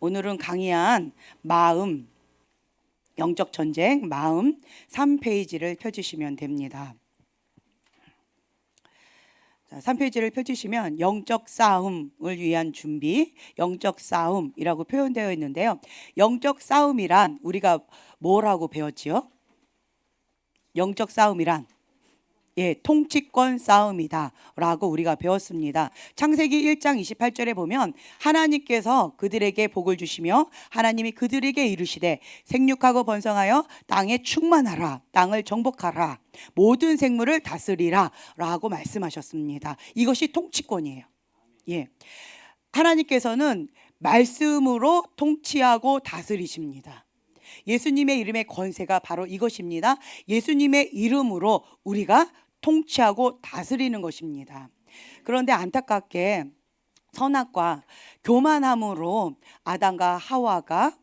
오늘은 강의한 마음, 영적 전쟁, 마음 3페이지를 펴주시면 됩니다. 자, 3페이지를 펴주시면 영적 싸움을 위한 준비, 영적 싸움이라고 표현되어 있는데요. 영적 싸움이란 우리가 뭐라고 배웠지요? 영적 싸움이란 통치권 싸움이다 라고 우리가 배웠습니다. 창세기 1장 28절에 보면 하나님께서 그들에게 복을 주시며 하나님이 그들에게 이르시되 생육하고 번성하여 땅에 충만하라, 땅을 정복하라, 모든 생물을 다스리라 라고 말씀하셨습니다. 이것이 통치권이에요. 하나님께서는 말씀으로 통치하고 다스리십니다. 예수님의 이름의 권세가 바로 이것입니다. 예수님의 이름으로 우리가 통치하고 다스리는 것입니다. 그런데 안타깝게 선악과 교만함으로 아담과 하와가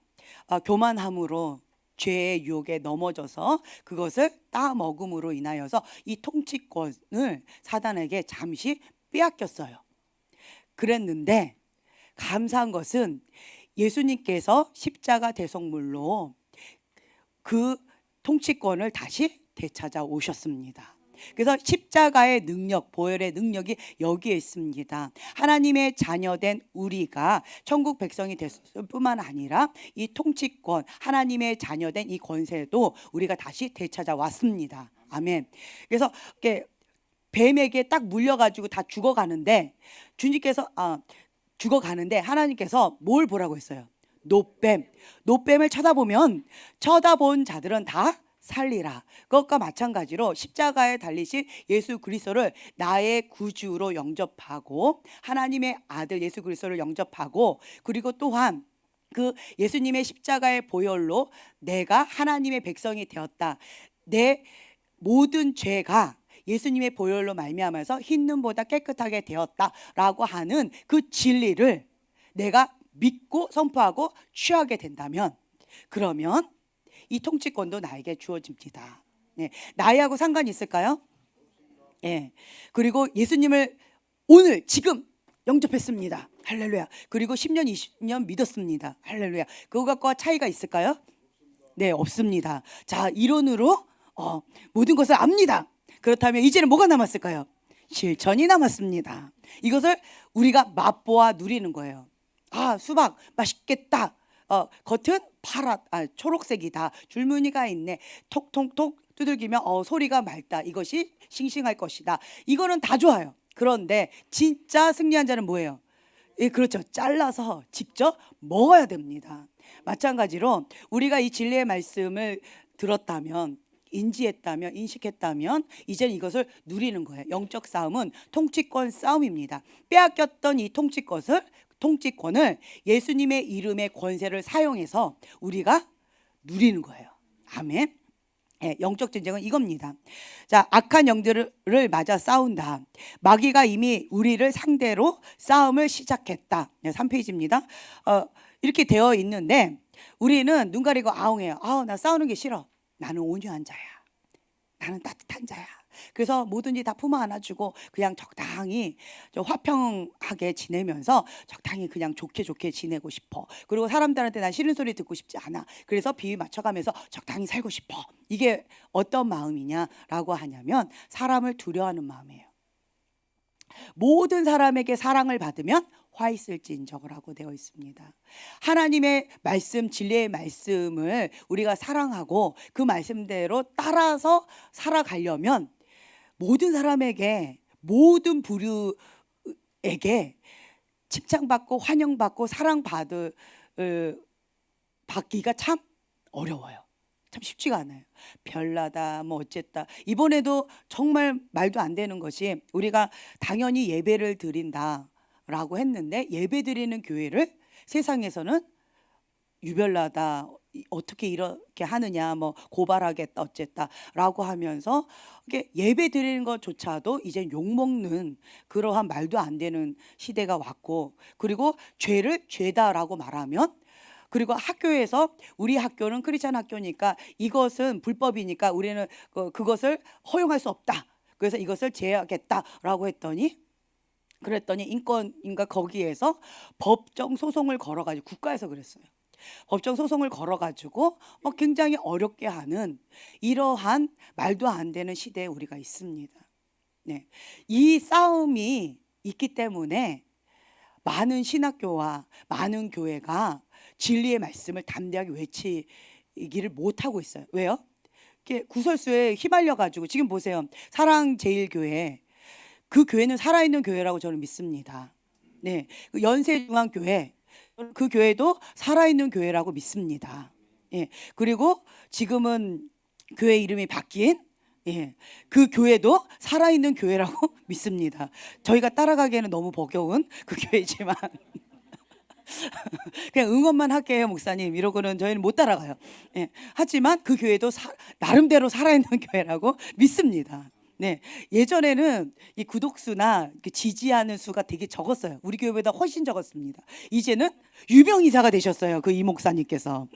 교만함으로 죄의 유혹에 넘어져서 그것을 따먹음으로 인하여서 이 통치권을 사단에게 잠시 빼앗겼어요. 그랬는데 감사한 것은 예수님께서 십자가 대속물로 그 통치권을 다시 되찾아 오셨습니다. 그래서 십자가의 능력, 보혈의 능력이 여기에 있습니다. 하나님의 자녀된 우리가 천국 백성이 됐을 뿐만 아니라 이 통치권, 하나님의 자녀된 이 권세도 우리가 다시 되찾아 왔습니다. 아멘. 그래서 뱀에게 딱 물려가지고 다 죽어가는데 주님께서 죽어가는데 하나님께서 뭘 보라고 했어요? 노뱀을 쳐다보면 쳐다본 자들은 다 살리라. 그것과 마찬가지로 십자가에 달리신 예수 그리스도를 나의 구주로 영접하고 하나님의 아들 예수 그리스도를 영접하고 그리고 또한 그 예수님의 십자가의 보혈로 내가 하나님의 백성이 되었다. 내 모든 죄가 예수님의 보혈로 말미암아서 흰 눈보다 깨끗하게 되었다라고 하는 그 진리를 내가 믿고 선포하고 취하게 된다면 그러면 이 통치권도 나에게 주어집니다. 나이하고 상관이 있을까요? 그리고 예수님을 오늘 지금 영접했습니다. 할렐루야. 그리고 10년 20년 믿었습니다. 할렐루야. 그것과 차이가 있을까요? 네, 없습니다. 자, 이론으로 모든 것을 압니다. 그렇다면 이제는 뭐가 남았을까요? 실천이 남았습니다. 이것을 우리가 맛보아 누리는 거예요. 수박 맛있겠다. 겉은 초록색이다. 줄무늬가 있네. 톡톡톡 두들기면 소리가 맑다. 이것이 싱싱할 것이다. 이거는 다 좋아요. 그런데 진짜 승리한 자는 뭐예요? 그렇죠. 잘라서 직접 먹어야 됩니다. 마찬가지로 우리가 이 진리의 말씀을 들었다면 인지했다면 인식했다면 이제 이것을 누리는 거예요. 영적 싸움은 통치권 싸움입니다. 빼앗겼던 이 통치권을 예수님의 이름의 권세를 사용해서 우리가 누리는 거예요. 아멘. 영적 전쟁은 이겁니다. 자, 악한 영들을 맞아 싸운다. 마귀가 이미 우리를 상대로 싸움을 시작했다. 3페이지입니다. 이렇게 되어 있는데 우리는 눈 가리고 아웅해요. 나 싸우는 게 싫어. 나는 온유한 자야. 나는 따뜻한 자야. 그래서 뭐든지 다 품어 안아주고 그냥 적당히 화평하게 지내면서 적당히 그냥 좋게 지내고 싶어. 그리고 사람들한테 난 싫은 소리 듣고 싶지 않아. 그래서 비위 맞춰가면서 적당히 살고 싶어. 이게 어떤 마음이냐라고 하냐면 사람을 두려워하는 마음이에요. 모든 사람에게 사랑을 받으면 화 있을지인저라고 되어 있습니다. 하나님의 말씀, 진리의 말씀을 우리가 사랑하고 그 말씀대로 따라서 살아가려면 모든 사람에게, 모든 부류에게 칭찬받고 환영받고 사랑받기가 참 어려워요. 참 쉽지가 않아요. 별나다 뭐 어쨌다. 이번에도 정말 말도 안 되는 것이 우리가 당연히 예배를 드린다라고 했는데 예배 드리는 교회를 세상에서는 유별나다, 어떻게 이렇게 하느냐, 뭐 고발하겠다 어쨌다라고 하면서 예배 드리는 것조차도 이제 욕먹는 그러한 말도 안 되는 시대가 왔고, 그리고 죄를 죄다라고 말하면, 그리고 학교에서 우리 학교는 크리스찬 학교니까 이것은 불법이니까 우리는 그것을 허용할 수 없다. 그래서 이것을 제하겠다라고 했더니 그랬더니 인권인가 거기에서 법정 소송을 걸어가지고 국가에서 그랬어요. 법정 소송을 걸어가지고 굉장히 어렵게 하는 이러한 말도 안 되는 시대에 우리가 있습니다. 네, 이 싸움이 있기 때문에 많은 신학교와 많은 교회가 진리의 말씀을 담대하게 외치기를 못하고 있어요. 왜요? 이렇게 구설수에 휘말려가지고 지금 보세요. 사랑제일교회, 그 교회는 살아있는 교회라고 저는 믿습니다. 네, 그 연세중앙교회, 그 교회도 살아있는 교회라고 믿습니다. 예, 그리고 지금은 교회 이름이 바뀐 그 교회도 살아있는 교회라고 믿습니다. 저희가 따라가기에는 너무 버거운 그 교회지만 그냥 응원만 할게요, 목사님. 이러고는 저희는 못 따라가요. 하지만 그 교회도 나름대로 살아있는 교회라고 믿습니다. 네, 예전에는 이 구독수나 지지하는 수가 되게 적었어요. 우리 교회보다 훨씬 적었습니다. 이제는 유명이사가 되셨어요, 그 이 목사님께서.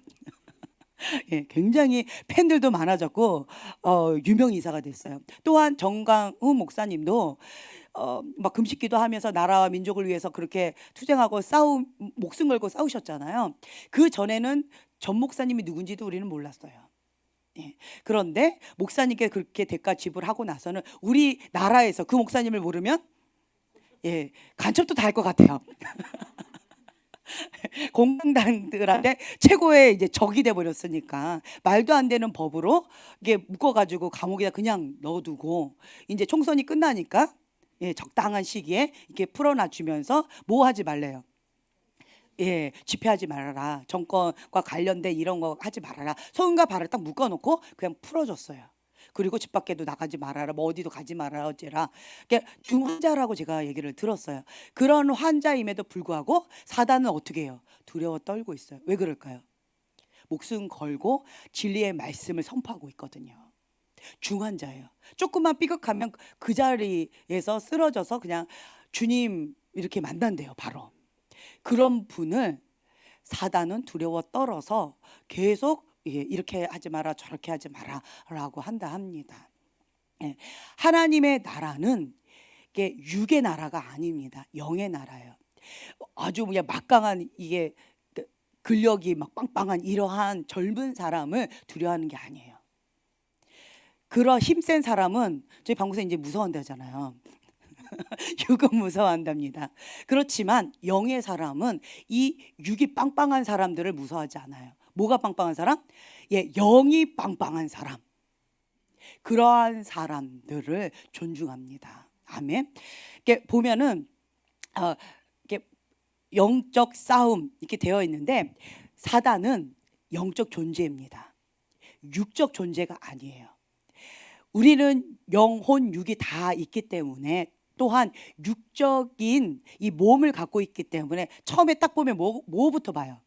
굉장히 팬들도 많아졌고 유명이사가 됐어요. 또한 정강훈 목사님도 막 금식기도 하면서 나라와 민족을 위해서 그렇게 투쟁하고 목숨 걸고 싸우셨잖아요. 그 전에는 전 목사님이 누군지도 우리는 몰랐어요. 그런데 목사님께 그렇게 대가 지불하고 나서는 우리 나라에서 그 목사님을 모르면 간첩도 다 할 것 같아요. 공당들한테 최고의 이제 적이 돼 버렸으니까 말도 안 되는 법으로 이게 묶어가지고 감옥에다 그냥 넣어두고 이제 총선이 끝나니까 적당한 시기에 이렇게 풀어놔 주면서 뭐 하지 말래요. 집회하지 말아라. 정권과 관련된 이런 거 하지 말아라. 손과 발을 딱 묶어놓고 그냥 풀어줬어요. 그리고 집 밖에도 나가지 말아라. 뭐 어디도 가지 말아라. 어째라. 중환자라고 제가 얘기를 들었어요. 그런 환자임에도 불구하고 사단은 어떻게 해요? 두려워 떨고 있어요. 왜 그럴까요? 목숨 걸고 진리의 말씀을 선포하고 있거든요. 중환자예요. 조금만 삐걱하면 그 자리에서 쓰러져서 그냥 주님 이렇게 만난대요. 바로. 그런 분을 사단은 두려워 떨어서 계속 이렇게 하지 마라 저렇게 하지 마라 라고 한다 합니다. 하나님의 나라는 이게 육의 나라가 아닙니다. 영의 나라예요. 아주 그냥 막강한 이게 근력이 막 빵빵한 이러한 젊은 사람을 두려워하는 게 아니에요. 그런 힘센 사람은 저희 방구석 이제 무서워한다잖아요. 육은 무서워한답니다. 그렇지만 영의 사람은 이 육이 빵빵한 사람들을 무서워하지 않아요. 뭐가 빵빵한 사람? 영이 빵빵한 사람. 그러한 사람들을 존중합니다. 아멘. 이렇게 보면은 이렇게 영적 싸움 이렇게 되어 있는데 사단은 영적 존재입니다. 육적 존재가 아니에요. 우리는 영혼, 육이 다 있기 때문에 또한 육적인 이 몸을 갖고 있기 때문에 처음에 딱 보면 뭐부터 봐요?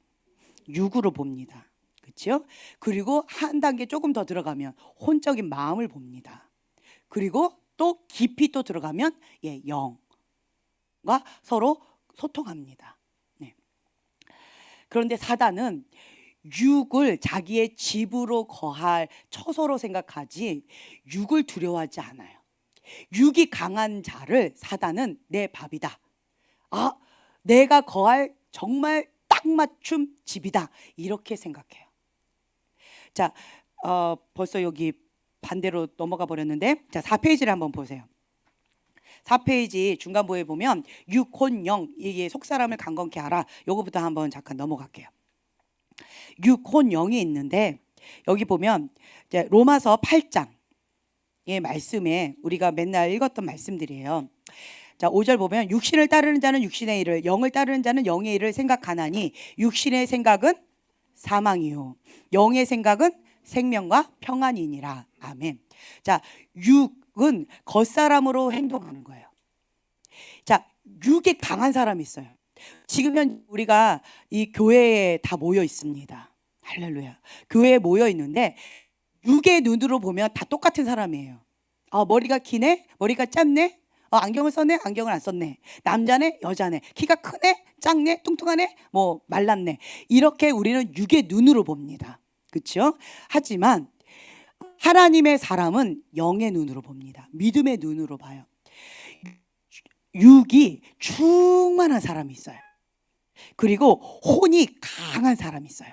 육으로 봅니다. 그렇죠? 그리고 한 단계 조금 더 들어가면 혼적인 마음을 봅니다. 그리고 또 깊이 또 들어가면 영과 서로 소통합니다. 네. 그런데 사단은 육을 자기의 집으로 거할 처소로 생각하지 육을 두려워하지 않아요. 육이 강한 자를 사단은 내 밥이다. 내가 거할 정말 딱 맞춤 집이다. 이렇게 생각해요. 자, 벌써 여기 반대로 넘어가 버렸는데, 자, 4페이지를 한번 보세요. 4페이지 중간부에 보면 육혼영, 이게 속사람을 강건케 하라. 요거부터 한번 잠깐 넘어갈게요. 육혼영이 있는데 여기 보면 이제 로마서 8장의 말씀에 우리가 맨날 읽었던 말씀들이에요. 자, 5절 보면 육신을 따르는 자는 육신의 일을, 영을 따르는 자는 영의 일을 생각하나니 육신의 생각은 사망이요 영의 생각은 생명과 평안이니라. 아멘. 자, 육은 겉사람으로 행동하는 거예요. 자, 육이 강한 사람이 있어요. 지금 우리가 이 교회에 다 모여 있습니다. 할렐루야. 교회에 모여 있는데 육의 눈으로 보면 다 똑같은 사람이에요. 머리가 기네, 머리가 짧네, 안경을 썼네, 안경을 안 썼네, 남자네, 여자네, 키가 크네, 작네, 뚱뚱하네, 뭐 말랐네. 이렇게 우리는 육의 눈으로 봅니다. 그렇죠? 하지만 하나님의 사람은 영의 눈으로 봅니다. 믿음의 눈으로 봐요. 육이 충만한 사람이 있어요. 그리고 혼이 강한 사람이 있어요.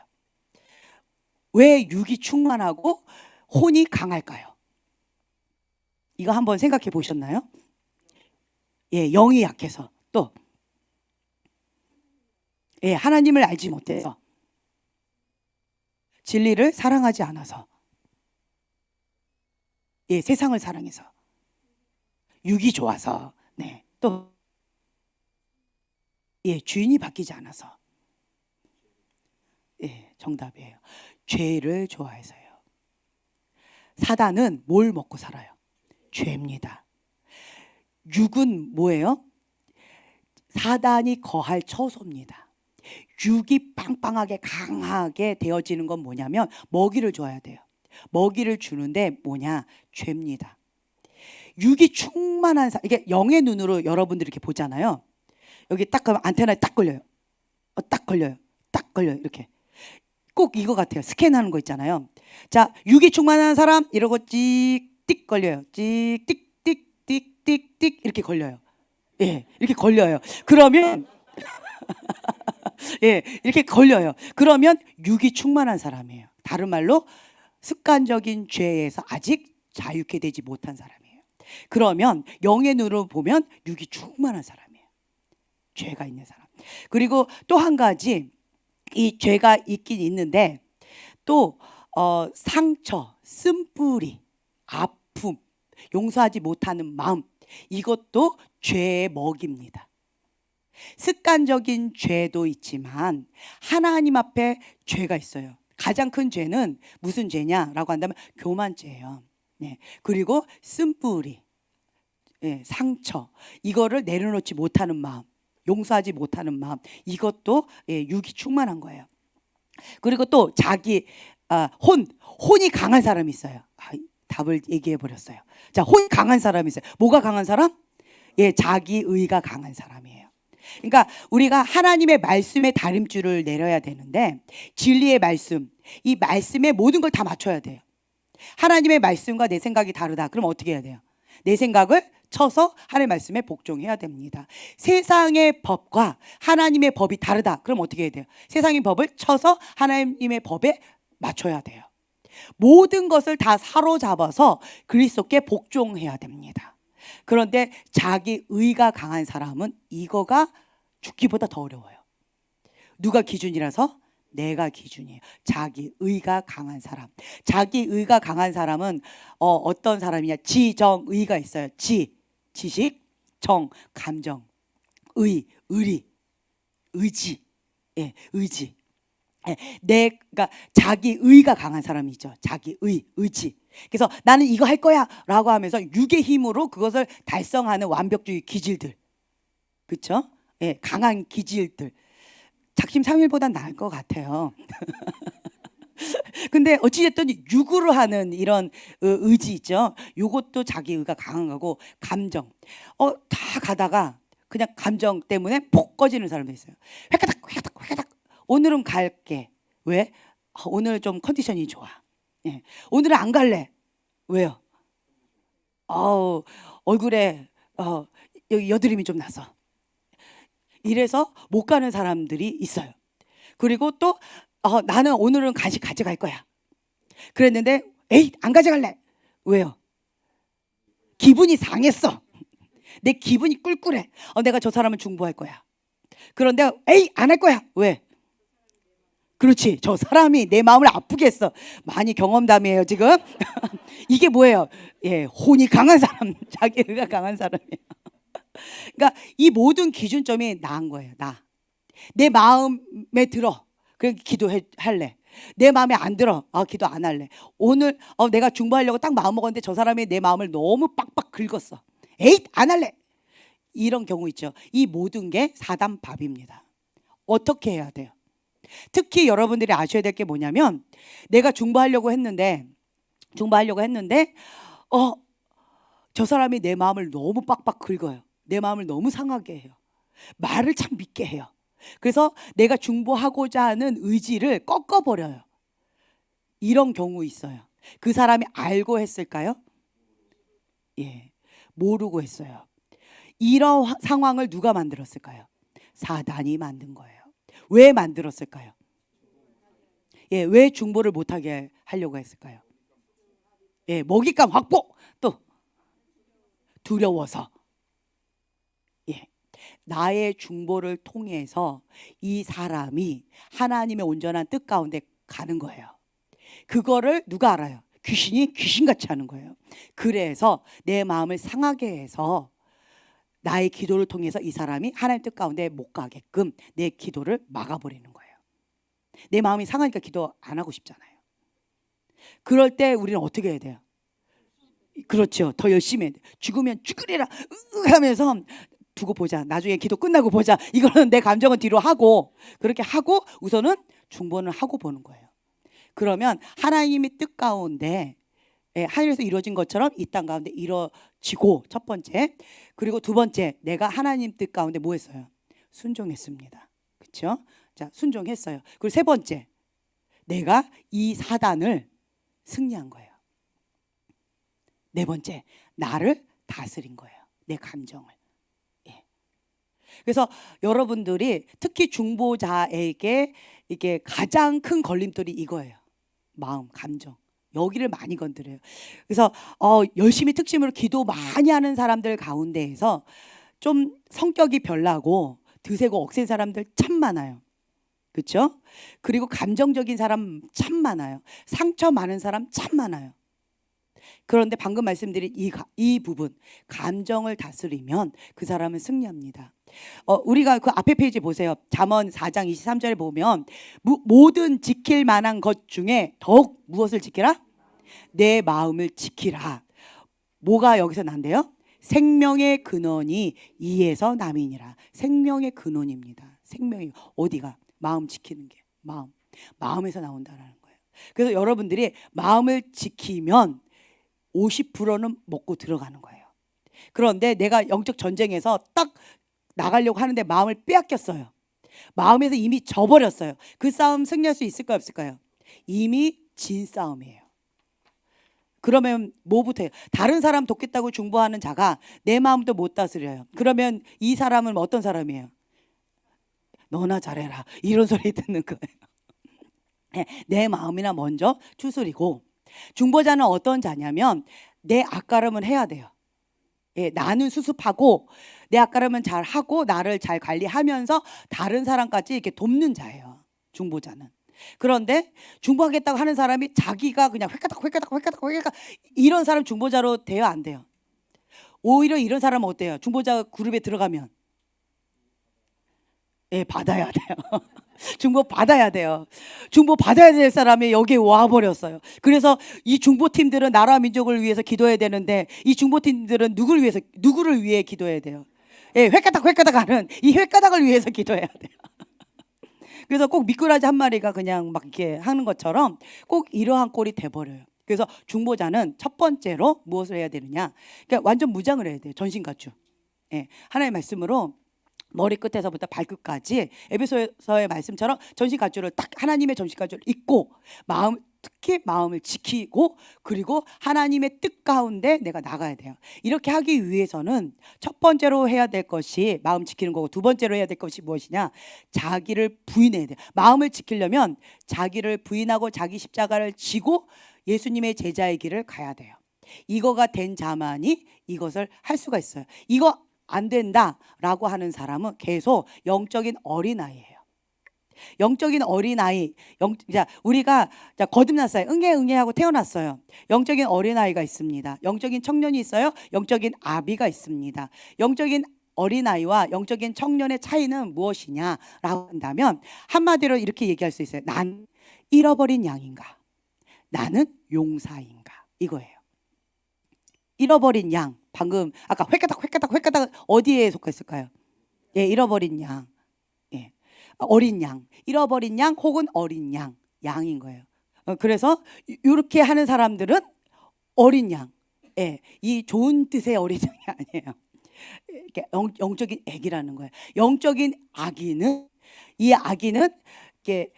왜 육이 충만하고 혼이 강할까요? 이거 한번 생각해 보셨나요? 예, 영이 약해서, 또 예, 하나님을 알지 못해서, 진리를 사랑하지 않아서, 예, 세상을 사랑해서, 육이 좋아서, 네, 또 예, 주인이 바뀌지 않아서. 예, 정답이에요. 죄를 좋아해서요. 사단은 뭘 먹고 살아요? 죄입니다. 육은 뭐예요? 사단이 거할 처소입니다. 육이 빵빵하게 강하게 되어지는 건 뭐냐면 먹이를 줘야 돼요. 먹이를 주는데 뭐냐? 죄입니다. 육이 충만한 이게 영의 눈으로 여러분들이 이렇게 보잖아요. 여기 딱 가면 안테나에 딱 걸려요. 딱 걸려요. 딱 걸려요. 이렇게. 꼭 이거 같아요. 스캔하는 거 있잖아요. 자, 육이 충만한 사람 이러고 찍찍 걸려요. 찍찍찍찍찍찍 이렇게 걸려요. 예, 이렇게 걸려요. 그러면 예, 이렇게 걸려요. 그러면 육이 충만한 사람이에요. 다른 말로 습관적인 죄에서 아직 자유케 되지 못한 사람이에요. 그러면 영의 눈으로 보면 육이 충만한 사람이에요. 죄가 있는 사람. 그리고 또 한 가지, 이 죄가 있긴 있는데 또 상처, 쓴뿌리, 아픔, 용서하지 못하는 마음, 이것도 죄의 먹입니다. 습관적인 죄도 있지만 하나님 앞에 죄가 있어요. 가장 큰 죄는 무슨 죄냐라고 한다면 교만죄예요. 네. 그리고 쓴뿌리, 예, 상처, 이거를 내려놓지 못하는 마음, 용서하지 못하는 마음, 이것도 예, 육이 충만한 거예요. 그리고 또 자기 혼이 강한 사람이 있어요. 답을 얘기해 버렸어요. 자, 혼이 강한 사람이 있어요. 뭐가 강한 사람? 예, 자기 의가 강한 사람이에요. 그러니까 우리가 하나님의 말씀에 다림줄을 내려야 되는데 진리의 말씀, 이 말씀에 모든 걸 다 맞춰야 돼요. 하나님의 말씀과 내 생각이 다르다. 그럼 어떻게 해야 돼요? 내 생각을 쳐서 하나님의 말씀에 복종해야 됩니다. 세상의 법과 하나님의 법이 다르다. 그럼 어떻게 해야 돼요? 세상의 법을 쳐서 하나님의 법에 맞춰야 돼요. 모든 것을 다 사로잡아서 그리스도께 복종해야 됩니다. 그런데 자기 의가 강한 사람은 이거가 죽기보다 더 어려워요. 누가 기준이라서? 내가 기준이에요. 자기 의가 강한 사람. 자기 의가 강한 사람은 어떤 사람이냐? 지정의가 있어요. 지식, 정, 감정, 의리, 의지. 예, 의지. 예, 그러니까 자기 의가 강한 사람이 있죠. 자기 의지. 그래서 나는 이거 할 거야 라고 하면서 육의 힘으로 그것을 달성하는 완벽주의 기질들. 그렇죠? 예, 강한 기질들. 작심삼일보단 나을 것 같아요. 근데 어찌됐든 육으로 하는 이런 의지 있죠. 요것도 자기 의가 강한 거고, 감정. 다 가다가 그냥 감정 때문에 폭 꺼지는 사람도 있어요. 획가닥. 오늘은 갈게. 왜? 오늘 좀 컨디션이 좋아. 예. 오늘은 안 갈래. 왜요? 얼굴에 여기 여드름이 좀 나서. 이래서 못 가는 사람들이 있어요. 그리고 또 나는 오늘은 간식 가져갈 거야. 그랬는데 에이, 안 가져갈래. 왜요? 기분이 상했어. 내 기분이 꿀꿀해. 내가 저 사람을 중보할 거야. 그런데 에이, 안 할 거야. 왜? 그렇지, 저 사람이 내 마음을 아프게 했어. 많이 경험담이에요 지금. 이게 뭐예요? 예, 혼이 강한 사람, 자기 의가 강한 사람이에요. 그러니까 이 모든 기준점이 나은 거예요. 내 마음에 들어. 그래 기도할래. 내 마음에 안 들어. 기도 안 할래. 오늘 내가 중보하려고 딱 마음 먹었는데 저 사람이 내 마음을 너무 빡빡 긁었어. 에잇, 안 할래. 이런 경우 있죠. 이 모든 게 사단밥입니다. 어떻게 해야 돼요? 특히 여러분들이 아셔야 될 게 뭐냐면, 내가 중보하려고 했는데 저 사람이 내 마음을 너무 빡빡 긁어요. 내 마음을 너무 상하게 해요. 말을 참 믿게 해요. 그래서 내가 중보하고자 하는 의지를 꺾어버려요. 이런 경우 있어요. 그 사람이 알고 했을까요? 예, 모르고 했어요. 이런 상황을 누가 만들었을까요? 사단이 만든 거예요. 왜 만들었을까요? 예, 왜 중보를 못하게 하려고 했을까요? 예, 먹잇감 확보, 또 두려워서. 예, 나의 중보를 통해서 이 사람이 하나님의 온전한 뜻 가운데 가는 거예요. 그거를 누가 알아요? 귀신이 귀신같이 하는 거예요. 그래서 내 마음을 상하게 해서 나의 기도를 통해서 이 사람이 하나님 뜻 가운데 못 가게끔 내 기도를 막아버리는 거예요. 내 마음이 상하니까 기도 안 하고 싶잖아요. 그럴 때 우리는 어떻게 해야 돼요? 그렇죠. 더 열심히 해야 돼요. 죽으면 죽으리라 하면서 두고 보자. 나중에 기도 끝나고 보자. 이거는 내 감정은 뒤로 하고, 그렇게 하고 우선은 중보는 하고 보는 거예요. 그러면 하나님의 뜻 가운데 하늘에서 이루어진 것처럼 이 땅 가운데 이루어지고, 첫 번째. 그리고 두 번째, 내가 하나님 뜻 가운데 뭐 했어요? 순종했습니다. 그렇죠? 자, 순종했어요. 그리고 세 번째, 내가 이 사단을 승리한 거예요. 네 번째, 나를 다스린 거예요. 내 감정을. 예. 그래서 여러분들이 특히 중보자에게 이게 가장 큰 걸림돌이 이거예요. 마음, 감정. 여기를 많이 건드려요. 그래서 열심히 특심으로 기도 많이 하는 사람들 가운데에서 좀 성격이 별나고 드세고 억센 사람들 참 많아요. 그렇죠? 그리고 감정적인 사람 참 많아요. 상처 많은 사람 참 많아요. 그런데 방금 말씀드린 이 부분, 감정을 다스리면 그 사람은 승리합니다. 우리가 그 앞에 페이지 보세요. 잠언 4장 23절에 보면 모든 지킬 만한 것 중에 더욱 무엇을 지키라? 내 마음을 지키라. 뭐가 여기서 난대요? 생명의 근원이 이에서 남이니라. 생명의 근원입니다. 생명이 어디가? 마음 지키는 게 마음에서 나온다라는 거예요. 그래서 여러분들이 마음을 지키면 50%는 먹고 들어가는 거예요. 그런데 내가 영적 전쟁에서 딱 나가려고 하는데 마음을 빼앗겼어요. 마음에서 이미 져버렸어요. 그 싸움 승리할 수 있을까요, 없을까요? 이미 진 싸움이에요. 그러면 뭐부터 해요? 다른 사람 돕겠다고 중보하는 자가 내 마음도 못 다스려요. 그러면 이 사람은 어떤 사람이에요? 너나 잘해라, 이런 소리 듣는 거예요. 내 마음이나 먼저 추스리고, 중보자는 어떤 자냐면 내 앞가름은 해야 돼요. 나는 수습하고 내 앞가름은 잘 하고 나를 잘 관리하면서 다른 사람까지 이렇게 돕는 자예요, 중보자는. 그런데 중보하겠다고 하는 사람이 자기가 그냥 획가닥 이런 사람 중보자로 돼요, 안 돼요? 오히려 이런 사람은 어때요? 중보자 그룹에 들어가면 받아야 돼요. 중보 받아야 돼요. 중보 받아야 될 사람이 여기에 와버렸어요. 그래서 이 중보팀들은 나라와 민족을 위해서 기도해야 되는데, 이 중보팀들은 누구를 위해 기도해야 돼요? 획가닥 하는 이 획가닥을 위해서 기도해야 돼요. 그래서 꼭 미꾸라지 한 마리가 그냥 막 이렇게 하는 것처럼 꼭 이러한 꼴이 돼버려요. 그래서 중보자는 첫 번째로 무엇을 해야 되느냐? 그러니까 완전 무장을 해야 돼요. 전신갑주. 하나님의 말씀으로 머리끝에서부터 발끝까지 에베소서의 말씀처럼 전신갑주를 딱, 하나님의 전신갑주를 입고 특히 마음을 지키고, 그리고 하나님의 뜻 가운데 내가 나가야 돼요. 이렇게 하기 위해서는 첫 번째로 해야 될 것이 마음 지키는 거고, 두 번째로 해야 될 것이 무엇이냐? 자기를 부인해야 돼요. 마음을 지키려면 자기를 부인하고 자기 십자가를 지고 예수님의 제자의 길을 가야 돼요. 이거가 된 자만이 이것을 할 수가 있어요. 이거 안 된다라고 하는 사람은 계속 영적인 어린아이예요. 영적인 어린아이, 우리가 거듭났어요. 응애 하고 태어났어요. 영적인 어린아이가 있습니다. 영적인 청년이 있어요. 영적인 아비가 있습니다. 영적인 어린아이와 영적인 청년의 차이는 무엇이냐라고 한다면 한마디로 이렇게 얘기할 수 있어요. 난 잃어버린 양인가? 나는 용사인가? 이거예요. 잃어버린 양, 방금 아까 획가닥 어디에 속했을까요? 잃어버린 양, 어린 양, 잃어버린 양 혹은 어린 양인 거예요. 그래서 이렇게 하는 사람들은 어린 양, 이 좋은 뜻의 어린 양이 아니에요. 영적인 애기라는 거예요. 영적인 아기는, 이 아기는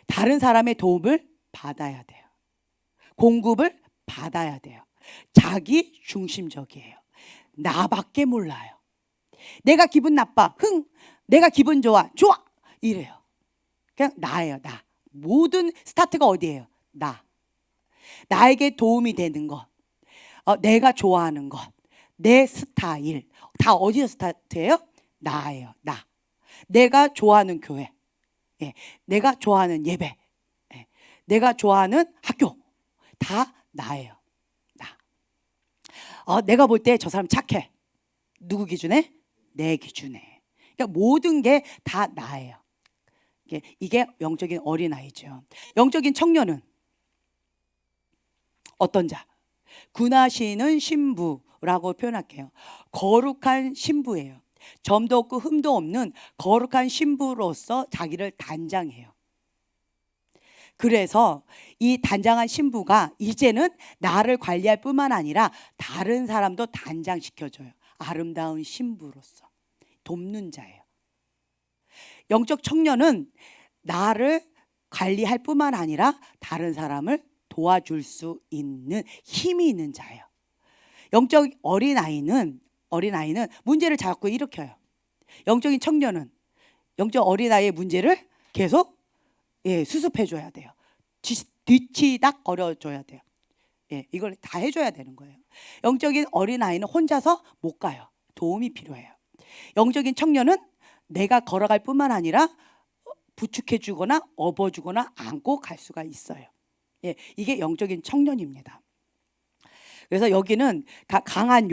다른 사람의 도움을 받아야 돼요. 공급을 받아야 돼요. 자기 중심적이에요. 나밖에 몰라요. 내가 기분 나빠, 흥. 내가 기분 좋아, 좋아. 이래요. 그냥 나예요, 나. 모든 스타트가 어디예요? 나. 나에게 도움이 되는 것, 내가 좋아하는 것, 내 스타일. 다 어디서 스타트예요? 나예요, 나. 내가 좋아하는 교회, 예. 내가 좋아하는 예배, 예. 내가 좋아하는 학교. 다 나예요, 나. 내가 볼 때 저 사람 착해. 누구 기준에? 내 기준에. 그러니까 모든 게 다 나예요. 이게 영적인 어린아이죠. 영적인 청년은 어떤 자? 군하시는 신부라고 표현할게요. 거룩한 신부예요. 점도 없고 흠도 없는 거룩한 신부로서 자기를 단장해요. 그래서 이 단장한 신부가 이제는 나를 관리할 뿐만 아니라 다른 사람도 단장시켜줘요. 아름다운 신부로서 돕는 자예요. 영적 청년은 나를 관리할 뿐만 아니라 다른 사람을 도와줄 수 있는 힘이 있는 자예요. 영적 어린아이는 문제를 자꾸 일으켜요. 영적인 청년은 영적 어린아이의 문제를 계속 수습해줘야 돼요. 뒤치닥 거려줘야 돼요. 이걸 다 해줘야 되는 거예요. 영적인 어린아이는 혼자서 못 가요. 도움이 필요해요. 영적인 청년은 내가 걸어갈 뿐만 아니라 부축해주거나 업어주거나 안고 갈 수가 있어요. 이게 영적인 청년입니다. 그래서 여기는 강한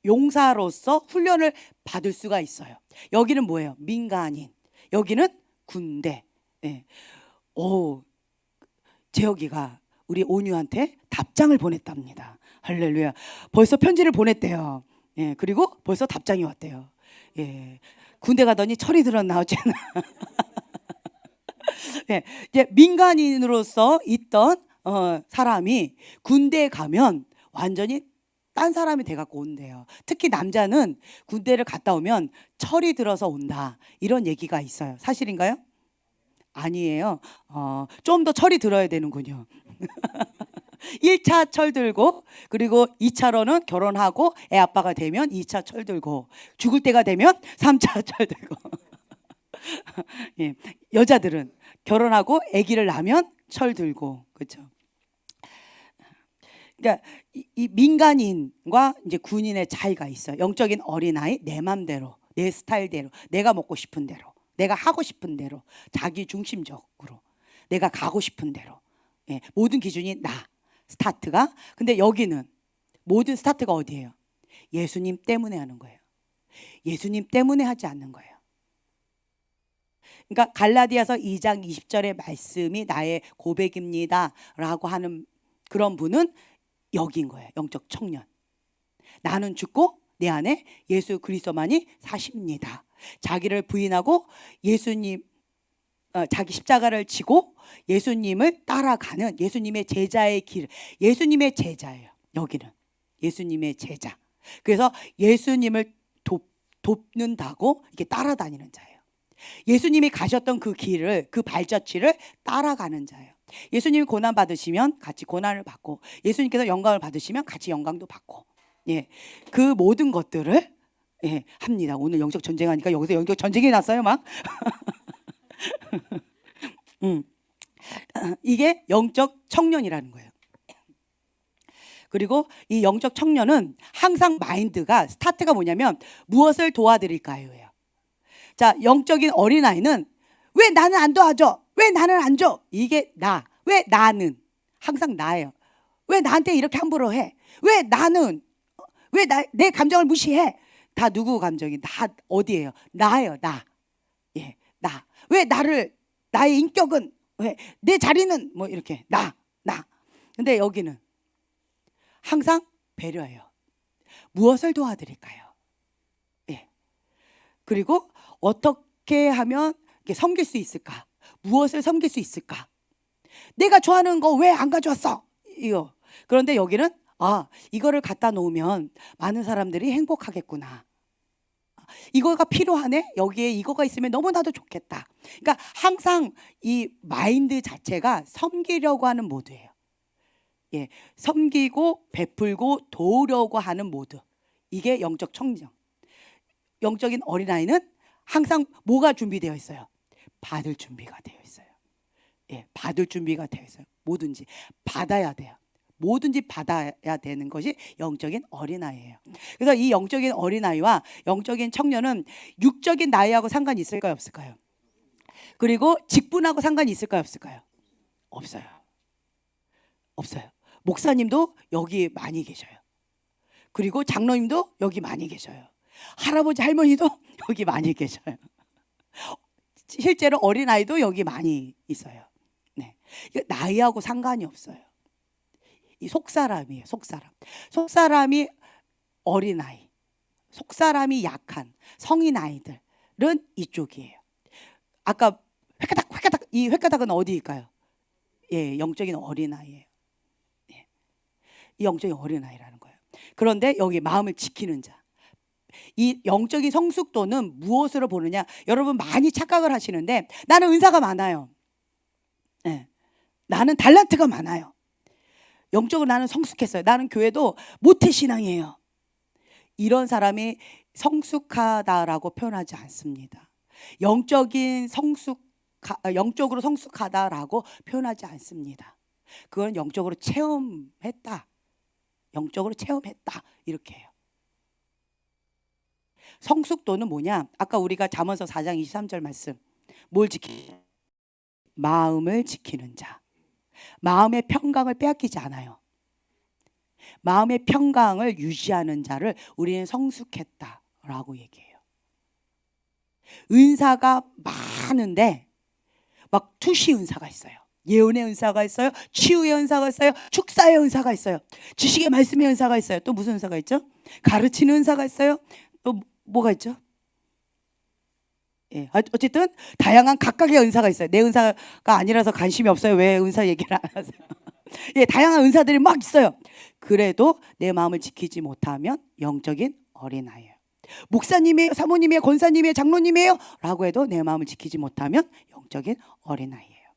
용사로서 훈련을 받을 수가 있어요. 여기는 뭐예요? 민간인. 여기는 군대. 재혁이가 우리 온유한테 답장을 보냈답니다. 할렐루야. 벌써 편지를 보냈대요. 그리고 벌써 답장이 왔대요. 군대 가더니 철이 들어 나오잖아. 이제 민간인으로서 있던 사람이 군대에 가면 완전히 딴 사람이 돼갖고 온대요. 특히 남자는 군대를 갔다 오면 철이 들어서 온다, 이런 얘기가 있어요. 사실인가요? 아니에요. 좀 더 철이 들어야 되는군요. 1차 철 들고, 그리고 2차로는 결혼하고 애 아빠가 되면 2차 철 들고, 죽을 때가 되면 3차 철 들고. 여자들은 결혼하고 아기를 낳으면 철 들고, 그렇죠? 그러니까 이 민간인과 이제 군인의 차이가 있어요. 영적인 어린아이, 내 맘대로, 내 스타일대로, 내가 먹고 싶은 대로, 내가 하고 싶은 대로, 자기 중심적으로, 내가 가고 싶은 대로, 모든 기준이 나, 스타트가. 근데 여기는 모든 스타트가 어디예요? 예수님 때문에 하는 거예요. 예수님 때문에 하지 않는 거예요. 그러니까 갈라디아서 2장 20절의 말씀이 나의 고백입니다 라고 하는 그런 분은 여기인 거예요. 영적 청년. 나는 죽고 내 안에 예수 그리스도만이 사십니다. 자기를 부인하고 예수님, 자기 십자가를 지고 예수님을 따라가는 예수님의 제자의 길. 예수님의 제자예요. 여기는 예수님의 제자. 그래서 예수님을 돕는다고 이렇게 따라다니는 자예요. 예수님이 가셨던 그 길을, 그 발자취를 따라가는 자예요. 예수님이 고난 받으시면 같이 고난을 받고, 예수님께서 영광을 받으시면 같이 영광도 받고, 그 모든 것들을 합니다. 오늘 영적 전쟁하니까 여기서 영적 전쟁이 났어요, 막. 이게 영적 청년이라는 거예요. 그리고 이 영적 청년은 항상 마인드가, 스타트가 뭐냐면 무엇을 도와드릴까요? 자, 영적인 어린아이는 왜 나는 안 도와줘? 왜 나는 안 줘? 이게 나. 왜 나는? 항상 나예요. 왜 나한테 이렇게 함부로 해? 왜 나는? 왜 내 감정을 무시해? 다 누구 감정이? 다 어디예요? 나예요, 나. 나. 왜 나의 인격은, 왜 내 자리는 뭐 이렇게 나. 근데 여기는 항상 배려해요. 무엇을 도와드릴까요? 그리고 어떻게 하면 섬길 수 있을까? 무엇을 섬길 수 있을까? 내가 좋아하는 거 왜 안 가져왔어? 이거. 그런데 여기는 이거를 갖다 놓으면 많은 사람들이 행복하겠구나. 이거가 필요하네? 여기에 이거가 있으면 너무나도 좋겠다. 그러니까 항상 이 마인드 자체가 섬기려고 하는 모드예요. 섬기고 베풀고 도우려고 하는 모드. 이게 영적 청년. 영적인 어린아이는 항상 뭐가 준비되어 있어요? 받을 준비가 되어 있어요. 예, 받을 준비가 되어 있어요. 뭐든지 받아야 돼요. 뭐든지 받아야 되는 것이 영적인 어린아이예요. 그래서 이 영적인 어린아이와 영적인 청년은 육적인 나이하고 상관이 있을까요? 없을까요? 그리고 직분하고 상관이 있을까요? 없을까요? 없어요. 없어요. 목사님도 여기 많이 계셔요. 그리고 장로님도 여기 많이 계셔요. 할아버지 할머니도 여기 많이 계셔요. 실제로 어린아이도 여기 많이 있어요. 네. 나이하고 상관이 없어요. 이 속사람이에요. 속사람. 속사람이 어린아이, 속사람이 약한 성인 아이들은 이쪽이에요. 아까 획가닥 이 획가닥은 어디일까요? 예, 영적인 어린아이예요. 예. 이 영적인 어린아이라는 거예요. 그런데 여기 마음을 지키는 자. 이 영적인 성숙도는 무엇으로 보느냐? 여러분 많이 착각을 하시는데 나는 은사가 많아요. 네. 나는 달란트가 많아요. 영적으로 나는 성숙했어요. 나는 교회도 모태신앙이에요. 이런 사람이 성숙하다라고 표현하지 않습니다. 영적으로 성숙하다라고 표현하지 않습니다. 그건 영적으로 체험했다. 영적으로 체험했다. 이렇게 해요. 성숙도는 뭐냐? 아까 우리가 잠언서 4장 23절 말씀. 뭘 지키냐? 마음을 지키는 자. 마음의 평강을 빼앗기지 않아요. 마음의 평강을 유지하는 자를 우리는 성숙했다라고 얘기해요. 은사가 많은데 막 투시 은사가 있어요. 예언의 은사가 있어요. 치유의 은사가 있어요. 축사의 은사가 있어요. 지식의 말씀의 은사가 있어요. 또 무슨 은사가 있죠? 가르치는 은사가 있어요. 또 뭐가 있죠? 예, 어쨌든 다양한 각각의 은사가 있어요. 내 은사가 아니라서 관심이 없어요. 왜 은사 얘기를 안 하세요? 예, 다양한 은사들이 막 있어요. 그래도 내 마음을 지키지 못하면 영적인 어린아이예요. 목사님이에요, 사모님이에요, 권사님이에요, 장로님이에요 라고 해도 내 마음을 지키지 못하면 영적인 어린아이예요.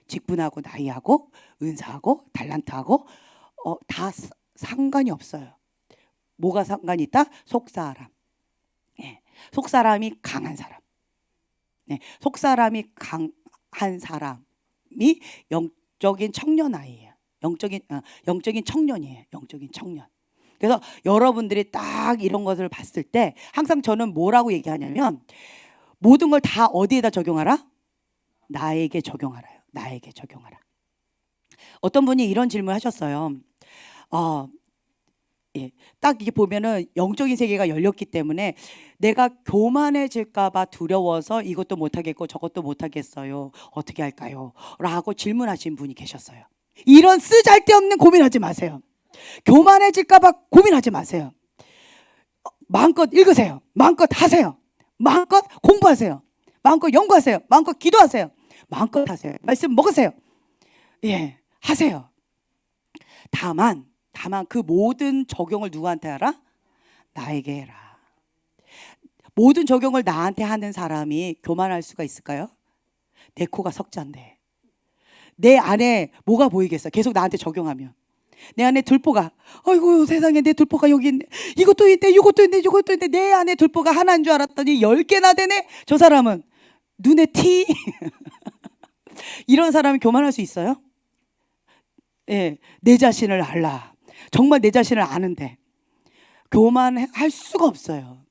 직분하고 나이하고 은사하고 달란트하고 다 상관이 없어요. 뭐가 상관이 있다? 속사람. 예, 속사람이 강한 사람. 네, 속사람이 강한 사람이 영적인 청년 아이예요. 영적인 청년이에요. 영적인 청년. 그래서 여러분들이 딱 이런 것을 봤을 때 항상 저는 뭐라고 얘기하냐면 모든 걸 다 어디에다 적용하라? 나에게 적용하라요. 나에게 적용하라. 어떤 분이 이런 질문을 하셨어요. 예, 딱 이게 보면은 영적인 세계가 열렸기 때문에 내가 교만해질까봐 두려워서 이것도 못하겠고 저것도 못하겠어요. 어떻게 할까요? 라고 질문하신 분이 계셨어요. 이런 쓰잘데없는 고민하지 마세요. 교만해질까봐 고민하지 마세요. 마음껏 읽으세요. 마음껏 하세요. 마음껏 공부하세요. 마음껏 연구하세요. 마음껏 기도하세요. 마음껏 하세요. 말씀 먹으세요. 예, 하세요. 다만 그 모든 적용을 누구한테 하라? 나에게 해라. 모든 적용을 나한테 하는 사람이 교만할 수가 있을까요? 내 코가 석잔데 내 안에 뭐가 보이겠어? 계속 나한테 적용하면 내 안에 들보가 아이고 세상에 내 들보가 여기 있네. 이것도 있네 이것도 있네 이것도 있네. 내 안에 들보가 하나인 줄 알았더니 10개나 되네. 저 사람은 눈에 티. 이런 사람이 교만할 수 있어요? 예, 내 자신을 알라. 정말 내 자신을 아는데 교만할 수가 없어요.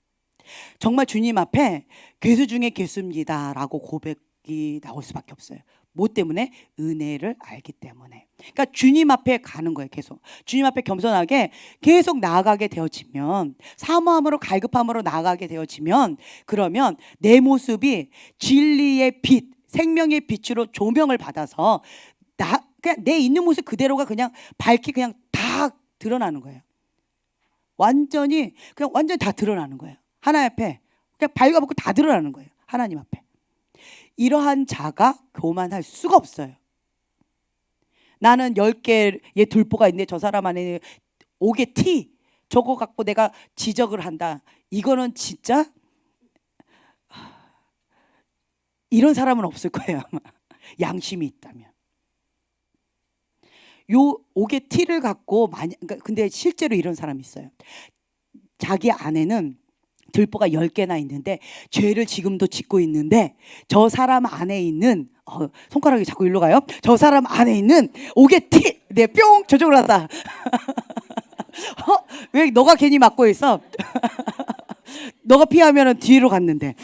정말 주님 앞에 괴수 중에 괴수입니다 라고 고백이 나올 수밖에 없어요. 뭐 때문에? 은혜를 알기 때문에. 그러니까 주님 앞에 가는 거예요. 계속 주님 앞에 겸손하게 계속 나아가게 되어지면, 사모함으로 갈급함으로 나아가게 되어지면, 그러면 내 모습이 진리의 빛, 생명의 빛으로 조명을 받아서 그냥 내 있는 모습 그대로가 그냥 밝히 그냥 다 드러나는 거예요. 완전히 다 드러나는 거예요. 하나님 앞에 그냥 발가벗고 다 드러나는 거예요. 하나님 앞에. 이러한 자가 교만할 수가 없어요. 나는 10개의 들보가 있는데 저 사람 안에 5개 티, 저거 갖고 내가 지적을 한다. 이거는 진짜 이런 사람은 없을 거예요. 아마. 양심이 있다면. 요 5개 티를 갖고 근데 실제로 이런 사람이 있어요. 자기 안에는 들보가 10개나 있는데 죄를 지금도 짓고 있는데 저 사람 안에 있는 손가락이 자꾸 일로 가요. 저 사람 안에 있는 옥의 티, 네, 뿅 저쪽으로 갔다. 왜 너가 괜히 막고 있어? 너가 피하면은 뒤로 갔는데.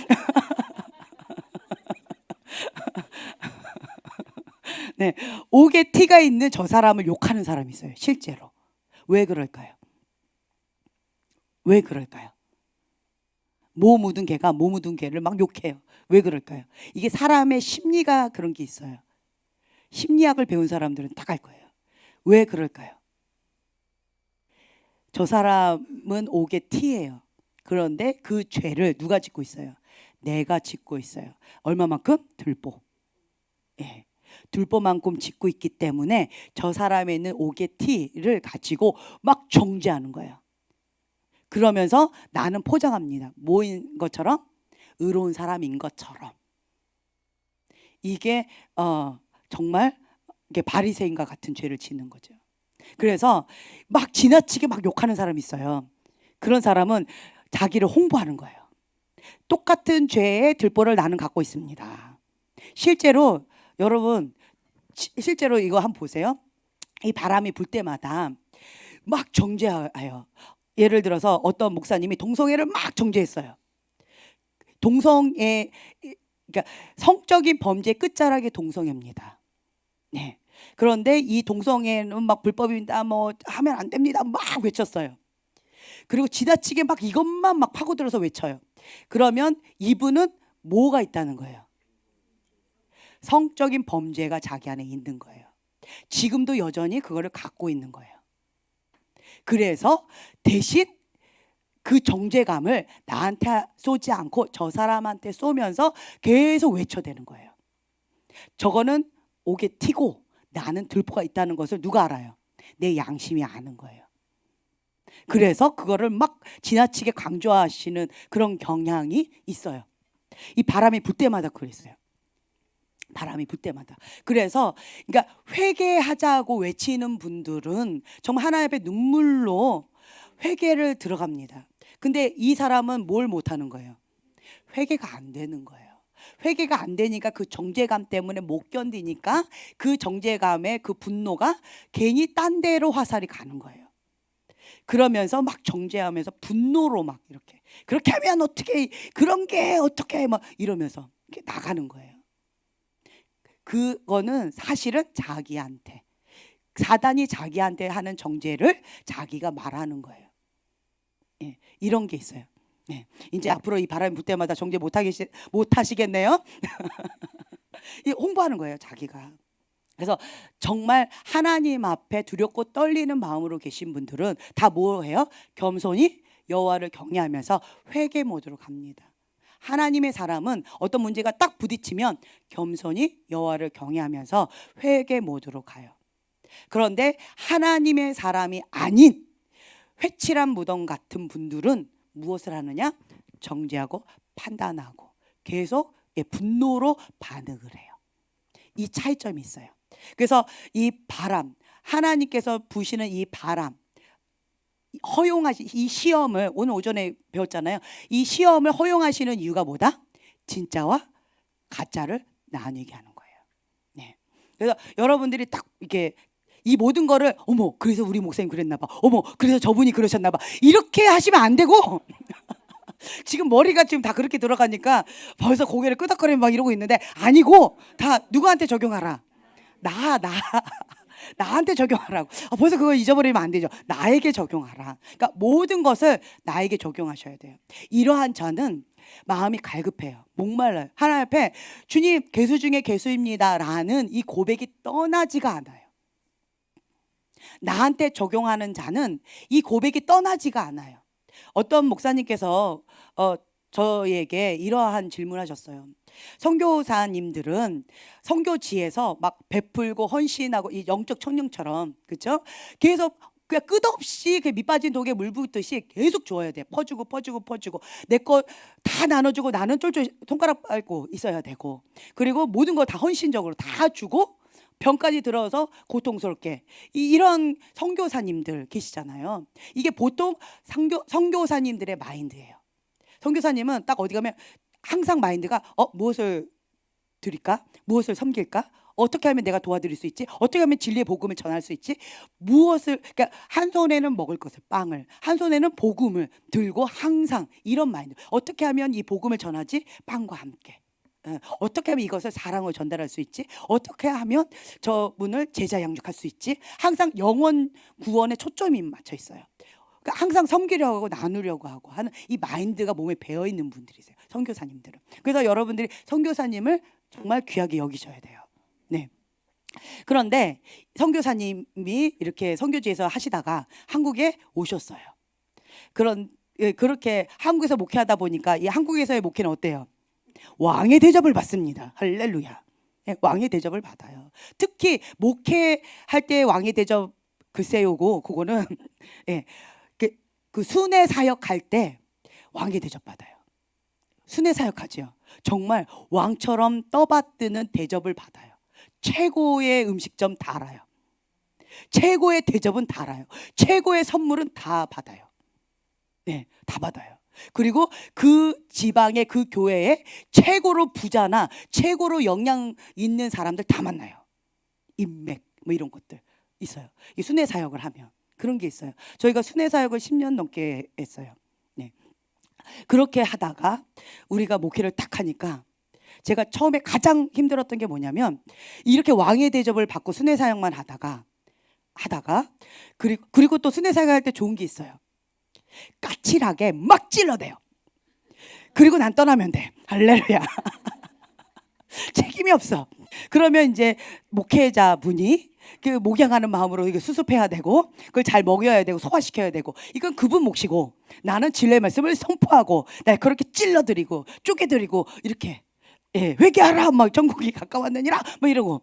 네, 옥의 티가 있는 저 사람을 욕하는 사람이 있어요. 실제로. 왜 그럴까요? 왜 그럴까요? 모 묻은 개가 모 묻은 개를 막 욕해요. 왜 그럴까요? 이게 사람의 심리가 그런 게 있어요. 심리학을 배운 사람들은 딱 알 거예요. 왜 그럴까요? 저 사람은 옥의 티예요. 그런데 그 죄를 누가 짓고 있어요? 내가 짓고 있어요. 얼마만큼? 들보. 예. 들보만큼 짓고 있기 때문에 저 사람에 있는 옥의 티를 가지고 막 정죄하는 거예요. 그러면서 나는 포장합니다. 뭐인 것처럼? 의로운 사람인 것처럼. 이게 정말 이게 바리새인과 같은 죄를 짓는 거죠. 그래서 막 지나치게 막 욕하는 사람이 있어요. 그런 사람은 자기를 홍보하는 거예요. 똑같은 죄의 들보를 나는 갖고 있습니다. 실제로 여러분, 실제로 이거 한번 보세요. 이 바람이 불 때마다 막 정죄해요. 예를 들어서 어떤 목사님이 동성애를 막 정죄했어요. 동성애, 그러니까 성적인 범죄의 끝자락이 동성애입니다. 네. 그런데 이 동성애는 막 불법입니다. 뭐 하면 안 됩니다. 막 외쳤어요. 그리고 지나치게 막 이것만 막 파고들어서 외쳐요. 그러면 이분은 뭐가 있다는 거예요? 성적인 범죄가 자기 안에 있는 거예요. 지금도 여전히 그거를 갖고 있는 거예요. 그래서 대신 그 정죄감을 나한테 쏘지 않고 저 사람한테 쏘면서 계속 외쳐대는 거예요. 저거는 옥에 튀고 나는 들보가 있다는 것을 누가 알아요? 내 양심이 아는 거예요. 그래서 그거를 막 지나치게 강조하시는 그런 경향이 있어요. 이 바람이 불 때마다 그랬어요. 바람이 불 때마다. 그래서 그러니까 회개하자고 외치는 분들은 정말 하나님 앞에 눈물로 회개를 들어갑니다. 근데 이 사람은 뭘 못하는 거예요? 회개가 안 되는 거예요. 회개가 안 되니까 그 정죄감 때문에 못 견디니까 그 정죄감의 그 분노가 괜히 딴 데로 화살이 가는 거예요. 그러면서 막 정죄하면서 분노로 막 이렇게 그렇게 하면 어떻게 그런 게 어떻게 막 이러면서 이렇게 나가는 거예요. 그거는 사실은 자기한테 사단이 자기한테 하는 정죄를 자기가 말하는 거예요. 예, 이런 게 있어요. 네, 이제 앞으로 이 바람이 불 때마다 정죄 못 하시겠네요. 이 홍보하는 거예요, 자기가. 그래서 정말 하나님 앞에 두렵고 떨리는 마음으로 계신 분들은 다 뭐해요? 겸손히 여호와를 경외하면서 회개 모드로 갑니다. 하나님의 사람은 어떤 문제가 딱 부딪히면 겸손히 여호와를 경외하면서 회개 모드로 가요. 그런데 하나님의 사람이 아닌 회칠한 무덤 같은 분들은 무엇을 하느냐? 정죄하고 판단하고 계속 분노로 반응을 해요. 이 차이점이 있어요. 그래서 이 바람, 하나님께서 부시는 이 바람, 이 시험을 오늘 오전에 배웠잖아요. 이 시험을 허용하시는 이유가 뭐다? 진짜와 가짜를 나뉘게 하는 거예요. 네. 그래서 여러분들이 딱 이렇게 이 모든 거를 어머 그래서 우리 목사님 그랬나 봐. 어머 그래서 저분이 그러셨나 봐. 이렇게 하시면 안 되고 지금 머리가 지금 다 그렇게 들어가니까 벌써 고개를 끄덕거리며 막 이러고 있는데 아니고 다 누구한테 적용하라. 나한테 적용하라고. 벌써 그거 잊어버리면 안 되죠. 나에게 적용하라. 그러니까 모든 것을 나에게 적용하셔야 돼요. 이러한 저는 마음이 갈급해요. 목말라요. 하나님 앞에 주님 괴수 중에 괴수입니다 라는 이 고백이 떠나지가 않아요. 나한테 적용하는 자는 이 고백이 떠나지가 않아요. 어떤 목사님께서 저에게 이러한 질문하셨어요. 선교사님들은 선교지에서 막 베풀고 헌신하고 이 영적 청년처럼 그렇죠? 계속 그냥 끝없이 그 밑빠진 독에 물 붓듯이 계속 줘야 돼. 퍼주고 내 거 다 나눠주고 나는 쫄쫄 손가락 빨고 있어야 되고 그리고 모든 거 다 헌신적으로 다 주고 병까지 들어서 고통스럽게 이런 선교사님들 계시잖아요. 이게 보통 선교사님들의 마인드예요. 선교사님은 딱 어디 가면 항상 마인드가 무엇을 드릴까? 무엇을 섬길까? 어떻게 하면 내가 도와드릴 수 있지? 어떻게 하면 진리의 복음을 전할 수 있지? 무엇을, 그러니까 한 손에는 먹을 것을, 빵을, 한 손에는 복음을 들고 항상 이런 마인드. 어떻게 하면 이 복음을 전하지? 빵과 함께. 어떻게 하면 이것을 사랑으로 전달할 수 있지? 어떻게 하면 저분을 제자 양육할 수 있지? 항상 영혼 구원에 초점이 맞춰 있어요. 그러니까 항상 섬기려고 하고 나누려고 하고 하는 이 마인드가 몸에 배어 있는 분들이세요. 선교사님들은. 그래서 여러분들이 선교사님을 정말 귀하게 여기셔야 돼요. 네. 그런데 선교사님이 이렇게 선교지에서 하시다가 한국에 오셨어요. 그렇게 한국에서 목회하다 보니까 이 한국에서의 목회는 어때요? 왕의 대접을 받습니다. 할렐루야. 왕의 대접을 받아요. 특히 목회할 때 왕의 대접 글쎄요고 그거는 그 순회 사역할 때 왕의 대접 받아요. 순회 사역하죠. 정말 왕처럼 떠받드는 대접을 받아요. 최고의 음식점 다 알아요. 최고의 대접은 다 알아요. 최고의 선물은 다 받아요. 네, 다 받아요. 그리고 그 지방의 그 교회에 최고로 부자나 최고로 역량 있는 사람들 다 만나요. 인맥 뭐 이런 것들 있어요. 이 순회 사역을 하면 그런 게 있어요. 저희가 순회 사역을 10년 넘게 했어요. 네. 그렇게 하다가 우리가 목회를 딱 하니까 제가 처음에 가장 힘들었던 게 뭐냐면 이렇게 왕의 대접을 받고 순회 사역만 하다가 그리고 또 순회 사역할 때 좋은 게 있어요. 까칠하게 막 찔러대요. 그리고 난 떠나면 돼. 할렐루야. 책임이 없어. 그러면 이제 목회자분이 그 목양하는 마음으로 이거 수습해야 되고 그걸 잘 먹여야 되고 소화시켜야 되고 이건 그분 몫이고 나는 진리의 말씀을 선포하고 날 그렇게 찔러드리고 쪼개드리고 이렇게 회개하라 막 전국이 가까웠느니라 뭐 이러고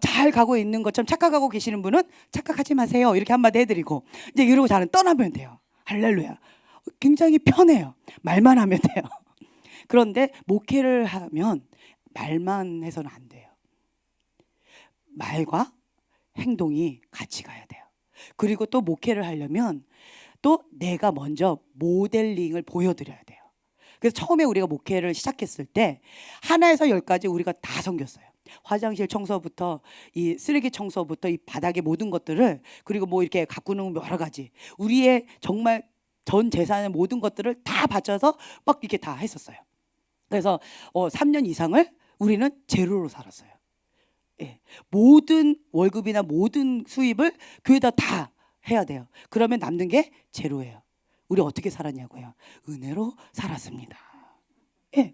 잘 가고 있는 것처럼 착각하고 계시는 분은 착각하지 마세요 이렇게 한마디 해드리고 이제 이러고 저는 떠나면 돼요. 할렐루야. 굉장히 편해요. 말만 하면 돼요. 그런데 목회를 하면 말만 해서는 안 돼요. 말과 행동이 같이 가야 돼요. 그리고 또 목회를 하려면 또 내가 먼저 모델링을 보여드려야 돼요. 그래서 처음에 우리가 목회를 시작했을 때 하나에서 10까지 우리가 다 섬겼어요. 화장실 청소부터 이 쓰레기 청소부터 이 바닥의 모든 것들을 그리고 뭐 이렇게 가꾸는 여러 가지 우리의 정말 전 재산의 모든 것들을 다 바쳐서 막 이렇게 다 했었어요. 그래서 3년 이상을 우리는 제로로 살았어요. 모든 월급이나 모든 수입을 교회에다 다 해야 돼요. 그러면 남는 게 제로예요. 우리 어떻게 살았냐고요? 은혜로 살았습니다.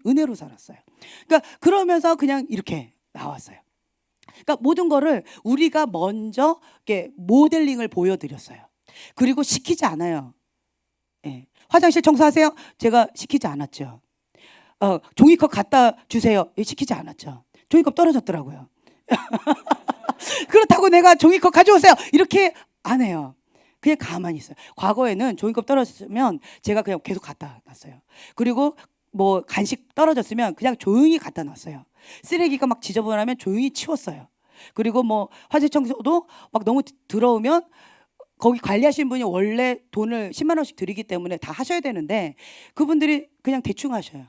은혜로 살았어요. 그러니까 그러면서 그냥 이렇게 나왔어요. 그러니까 모든 거를 우리가 먼저 이렇게 모델링을 보여드렸어요. 그리고 시키지 않아요. 화장실 청소하세요? 제가 시키지 않았죠. 종이컵 갖다 주세요. 시키지 않았죠. 종이컵 떨어졌더라고요. 그렇다고 내가 종이컵 가져오세요. 이렇게 안 해요. 그냥 가만히 있어요. 과거에는 종이컵 떨어졌으면 제가 그냥 계속 갖다 놨어요. 그리고 뭐 간식 떨어졌으면 그냥 조용히 갖다 놨어요. 쓰레기가 막 지저분하면 조용히 치웠어요. 그리고 뭐 화재 청소도 막 너무 더러우면 거기 관리하시는 분이 원래 돈을 10만 원씩 드리기 때문에 다 하셔야 되는데 그분들이 그냥 대충 하셔요.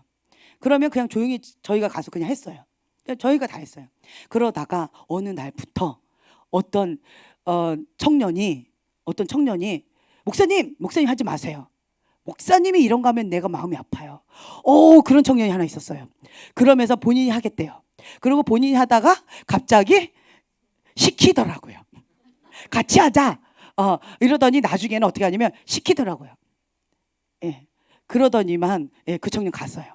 그러면 그냥 조용히 저희가 가서 그냥 했어요. 저희가 다 했어요. 그러다가 어느 날부터 어떤 청년이 목사님 하지 마세요. 목사님이 이런 거 하면 내가 마음이 아파요. 그런 청년이 하나 있었어요. 그러면서 본인이 하겠대요. 그리고 본인이 하다가 갑자기 시키더라고요. 같이 하자. 이러더니 나중에는 어떻게 하냐면 시키더라고요. 그러더니만 그 청년 갔어요.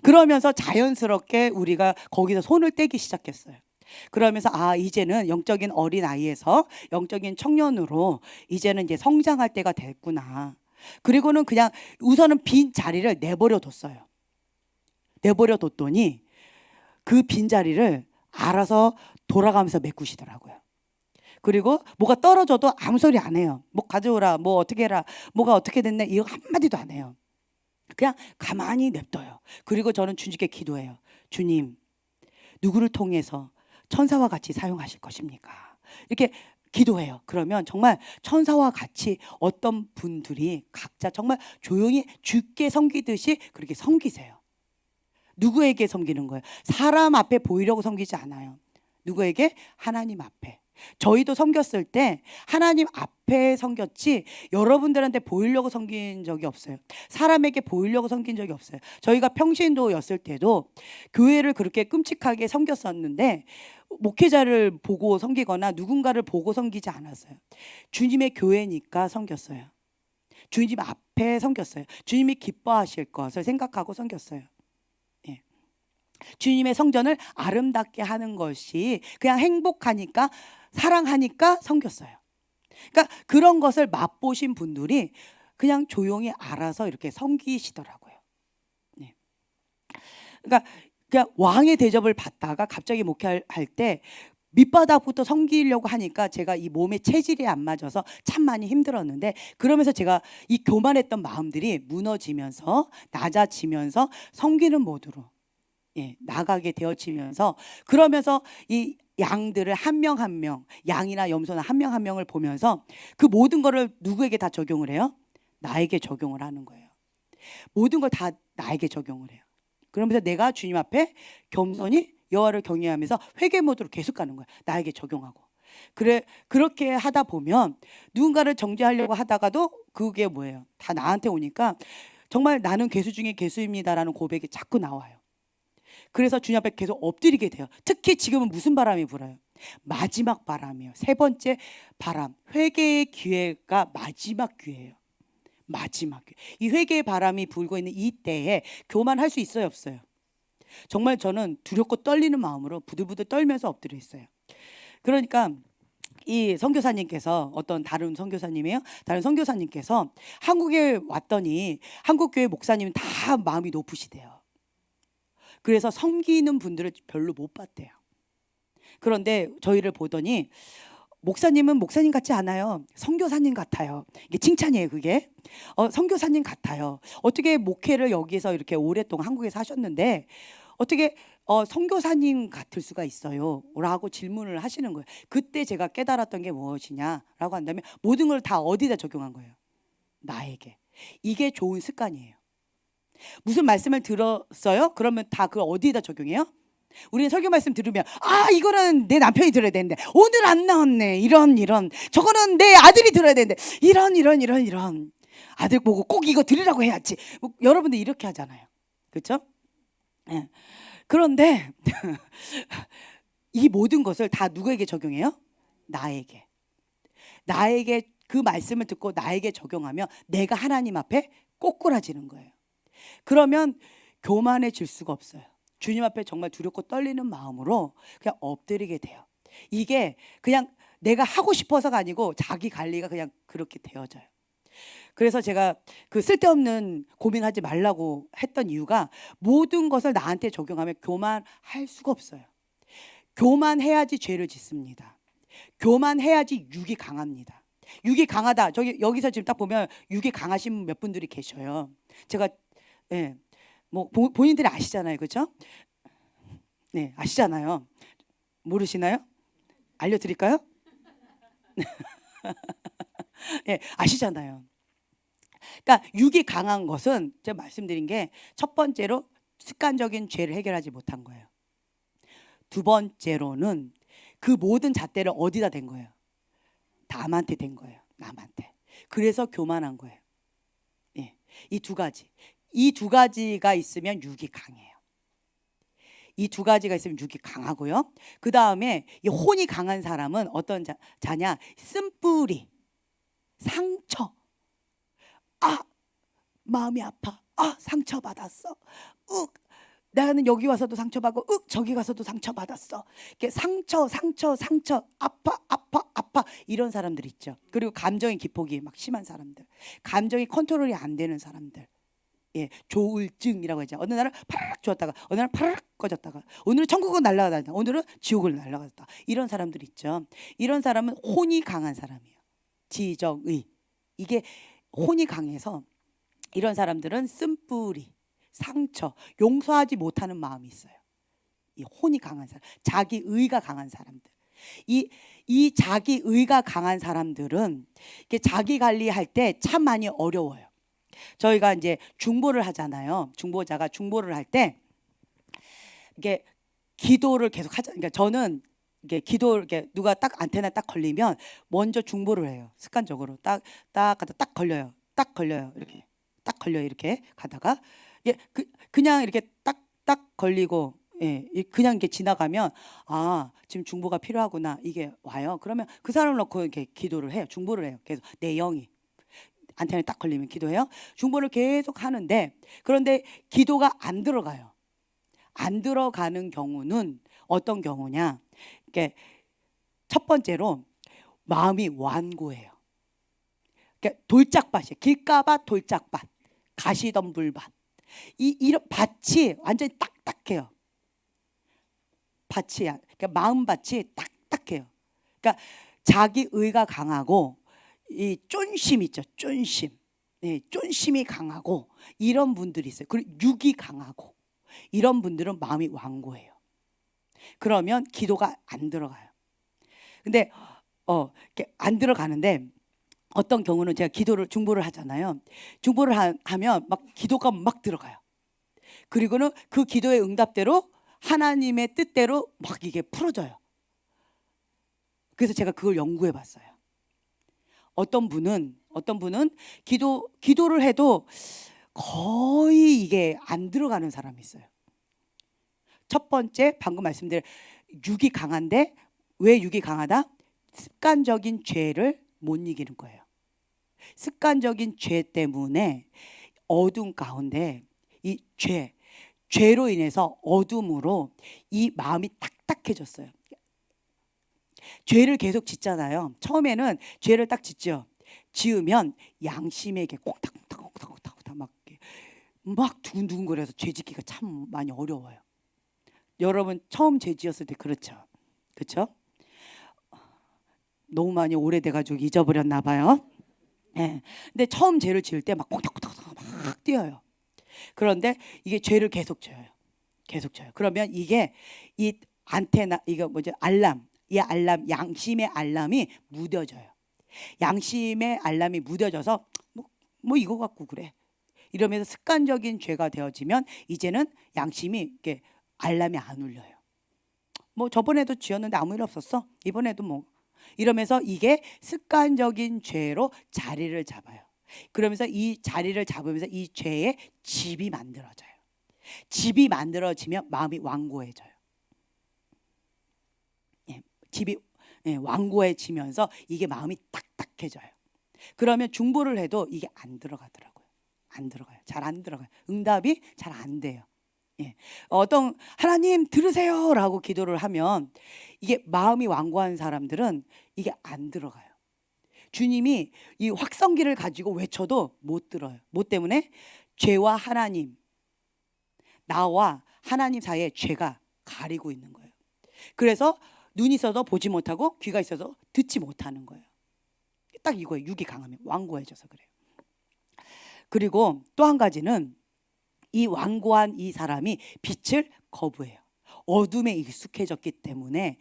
그러면서 자연스럽게 우리가 거기서 손을 떼기 시작했어요. 그러면서 이제는 영적인 어린 아이에서 영적인 청년으로 이제는 이제 성장할 때가 됐구나. 그리고는 그냥 우선은 빈 자리를 내버려 뒀어요. 내버려 뒀더니 그 빈 자리를 알아서 돌아가면서 메꾸시더라고요. 그리고 뭐가 떨어져도 아무 소리 안 해요. 뭐 가져오라, 뭐 어떻게 해라, 뭐가 어떻게 됐네 이거 한마디도 안 해요. 그냥 가만히 냅둬요. 그리고 저는 주님께 기도해요. 주님, 누구를 통해서 천사와 같이 사용하실 것입니까? 이렇게 기도해요. 그러면 정말 천사와 같이 어떤 분들이 각자 정말 조용히 주께 섬기듯이 그렇게 섬기세요. 누구에게 섬기는 거예요? 사람 앞에 보이려고 섬기지 않아요. 누구에게? 하나님 앞에. 저희도 섬겼을 때 하나님 앞에 섬겼지 여러분들한테 보이려고 섬긴 적이 없어요. 사람에게 보이려고 섬긴 적이 없어요. 저희가 평신도였을 때도 교회를 그렇게 끔찍하게 섬겼었는데 목회자를 보고 섬기거나 누군가를 보고 섬기지 않았어요. 주님의 교회니까 섬겼어요. 주님 앞에 섬겼어요. 주님이 기뻐하실 것을 생각하고 섬겼어요. 예. 주님의 성전을 아름답게 하는 것이 그냥 행복하니까 사랑하니까 섬겼어요. 그러니까 그런 것을 맛보신 분들이 그냥 조용히 알아서 이렇게 섬기시더라고요. 네. 그러니까 그냥 왕의 대접을 받다가 갑자기 목회할 때 밑바닥부터 섬기려고 하니까 제가 이 몸의 체질이 안 맞아서 참 많이 힘들었는데 그러면서 제가 이 교만했던 마음들이 무너지면서 낮아지면서 섬기는 모드로 나가게 되어지면서 그러면서 이 양들을 한 명 한 명, 양이나 염소나 한 명 한 명을 보면서 그 모든 거를 누구에게 다 적용을 해요? 나에게 적용을 하는 거예요. 모든 걸 다 나에게 적용을 해요. 그러면서 내가 주님 앞에 겸손히 여호와를 경외하면서 회개 모드로 계속 가는 거예요. 나에게 적용하고. 그렇게 하다 보면 누군가를 정죄하려고 하다가도 그게 뭐예요? 다 나한테 오니까 정말 나는 괴수 중에 괴수입니다라는 고백이 자꾸 나와요. 그래서 주님 앞에 계속 엎드리게 돼요. 특히 지금은 무슨 바람이 불어요? 마지막 바람이에요. 세 번째 바람, 회개의 기회가 마지막 기회예요. 마지막 기회. 이 회개의 바람이 불고 있는 이 때에 교만할 수 있어요, 없어요? 정말 저는 두렵고 떨리는 마음으로 부들부들 떨면서 엎드려 있어요. 그러니까 이 선교사님께서 어떤 다른 선교사님이에요. 다른 선교사님께서 한국에 왔더니 한국 교회 목사님은 다 마음이 높으시대요. 그래서 섬기는 분들을 별로 못 봤대요. 그런데 저희를 보더니 목사님은 목사님 같지 않아요. 선교사님 같아요. 이게 칭찬이에요, 그게. 선교사님 같아요. 어떻게 목회를 여기서 이렇게 오랫동안 한국에서 하셨는데 어떻게 선교사님 같을 수가 있어요? 라고 질문을 하시는 거예요. 그때 제가 깨달았던 게 무엇이냐라고 한다면 모든 걸 다 어디다 적용한 거예요? 나에게. 이게 좋은 습관이에요. 무슨 말씀을 들었어요? 그러면 다 그걸 어디에다 적용해요? 우리는 설교 말씀 들으면 이거는 내 남편이 들어야 되는데 오늘 안 나왔네 이런 저거는 내 아들이 들어야 되는데 이런 아들 보고 꼭 이거 들으라고 해야지. 여러분들 이렇게 하잖아요. 그렇죠? 네. 그런데 이 모든 것을 다 누구에게 적용해요? 나에게 그 말씀을 듣고 나에게 적용하면 내가 하나님 앞에 꼬꾸라지는 거예요. 그러면 교만해질 수가 없어요. 주님 앞에 정말 두렵고 떨리는 마음으로 그냥 엎드리게 돼요. 이게 그냥 내가 하고 싶어서가 아니고 자기 관리가 그냥 그렇게 되어져요. 그래서 제가 그 쓸데없는 고민하지 말라고 했던 이유가 모든 것을 나한테 적용하면 교만할 수가 없어요. 교만해야지 죄를 짓습니다. 교만해야지 육이 강합니다. 육이 강하다. 여기서 지금 딱 보면 육이 강하신 몇 분들이 계셔요. 제가 뭐 본인들이 아시잖아요, 그렇죠? 네, 아시잖아요. 모르시나요? 알려드릴까요? 네, 아시잖아요. 그러니까 육이 강한 것은 제가 말씀드린 게 첫 번째로 습관적인 죄를 해결하지 못한 거예요. 두 번째로는 그 모든 잣대를 어디다 댄 거예요? 남한테 댄 거예요. 남한테. 그래서 교만한 거예요. 네, 이 두 가지가 있으면 육이 강해요. 이 두 가지가 있으면 육이 강하고요. 그 다음에 이 혼이 강한 사람은 어떤 자냐? 쓴뿌리, 상처. 마음이 아파. 상처받았어. 나는 여기 와서도 상처받고 저기 가서도 상처받았어. 이렇게 상처 아파 이런 사람들 있죠. 그리고 감정의 기폭이 막 심한 사람들, 감정이 컨트롤이 안 되는 사람들. 조울증이라고 하죠. 어느 날은 파락 좋았다가 어느 날은 파락 꺼졌다가 오늘은 천국을 날아가다 오늘은 지옥을 날아갔다. 이런 사람들 있죠. 이런 사람은 혼이 강한 사람이에요. 지정의. 이게 혼이 강해서 이런 사람들은 쓴뿌리, 상처, 용서하지 못하는 마음이 있어요. 이 혼이 강한 사람, 자기 의가 강한 사람들. 이 자기 의가 강한 사람들은 이렇게 자기 관리할 때 참 많이 어려워요. 저희가 이제 중보를 하잖아요. 중보자가 중보를 할 때 이게 기도를 계속 하자. 그러니까 저는 이게 기도 이렇게 누가 딱 안테나 딱 걸리면 먼저 중보를 해요. 습관적으로 딱 가다 딱 걸려요. 딱 걸려요. 이렇게 딱 걸려요. 이렇게 가다가 이게 그냥 이렇게 딱 걸리고 그냥 이렇게 지나가면 아 지금 중보가 필요하구나 이게 와요. 그러면 그 사람을 놓고 이렇게 기도를 해요. 중보를 해요. 계속 내 영이 안테나에 딱 걸리면 기도해요. 중보를 계속 하는데 그런데 기도가 안 들어가요. 안 들어가는 경우는 어떤 경우냐? 이게 첫 번째로 마음이 완고해요. 그러니까 돌짝밭이에요. 길가밭, 돌짝밭, 가시덤불밭. 이런 밭이 완전히 딱딱해요. 밭이야. 그러니까 마음밭이 딱딱해요. 그러니까 자기 의가 강하고 이 쫀심 있죠. 쫀심. 네, 쫀심이 강하고 이런 분들이 있어요. 그리고 육이 강하고 이런 분들은 마음이 완고해요. 그러면 기도가 안 들어가요. 근데 이렇게 안 들어가는데 어떤 경우는 제가 중보를 하잖아요. 중보를 하면 막 기도가 막 들어가요. 그리고는 그 기도의 응답대로 하나님의 뜻대로 막 이게 풀어져요. 그래서 제가 그걸 연구해 봤어요. 어떤 분은 기도를 해도 거의 이게 안 들어가는 사람이 있어요. 첫 번째 방금 말씀드린 육이 강한데 왜 육이 강하다? 습관적인 죄를 못 이기는 거예요. 습관적인 죄 때문에 어둠 가운데 이 죄로 인해서 어둠으로 이 마음이 딱딱해졌어요. 죄를 계속 짓잖아요. 처음에는 죄를 딱 짓죠. 지으면 양심에게 꽁닥꽁닥 막 두근두근거려서 죄 짓기가 참 많이 어려워요. 여러분 처음 죄 지었을 때 그렇죠? 그렇죠? 너무 많이 오래돼가지고 잊어버렸나 봐요. 네. 근데 처음 죄를 지을 때 막 꽁닥꽁닥 막 뛰어요. 그런데 이게 죄를 계속 져요. 그러면 이게 이 안테나 이거 뭐죠? 이 알람 양심의 알람이 무뎌져요. 양심의 알람이 무뎌져서 뭐 이거 갖고 그래 이러면서 습관적인 죄가 되어지면 이제는 양심이 이렇게 알람이 안 울려요. 뭐 저번에도 지었는데 아무 일 없었어. 이번에도 뭐 이러면서 이게 습관적인 죄로 자리를 잡아요. 그러면서 이 자리를 잡으면서 이 죄의 집이 만들어져요. 집이 만들어지면 마음이 완고해져요. 집이 완고해지면서 이게 마음이 딱딱해져요. 그러면 중보를 해도 이게 안 들어가더라고요. 안 들어가요. 잘 안 들어가요. 응답이 잘 안 돼요. 어떤 하나님 들으세요라고 기도를 하면 이게 마음이 완고한 사람들은 이게 안 들어가요. 주님이 이 확성기를 가지고 외쳐도 못 들어요. 뭐 때문에? 죄와 하나님, 나와 하나님 사이에 죄가 가리고 있는 거예요. 그래서 눈이 있어도 보지 못하고 귀가 있어도 듣지 못하는 거예요. 딱 이거예요. 육이 강하면 완고해져서 그래요. 그리고 또 한 가지는 이 완고한 이 사람이 빛을 거부해요. 어둠에 익숙해졌기 때문에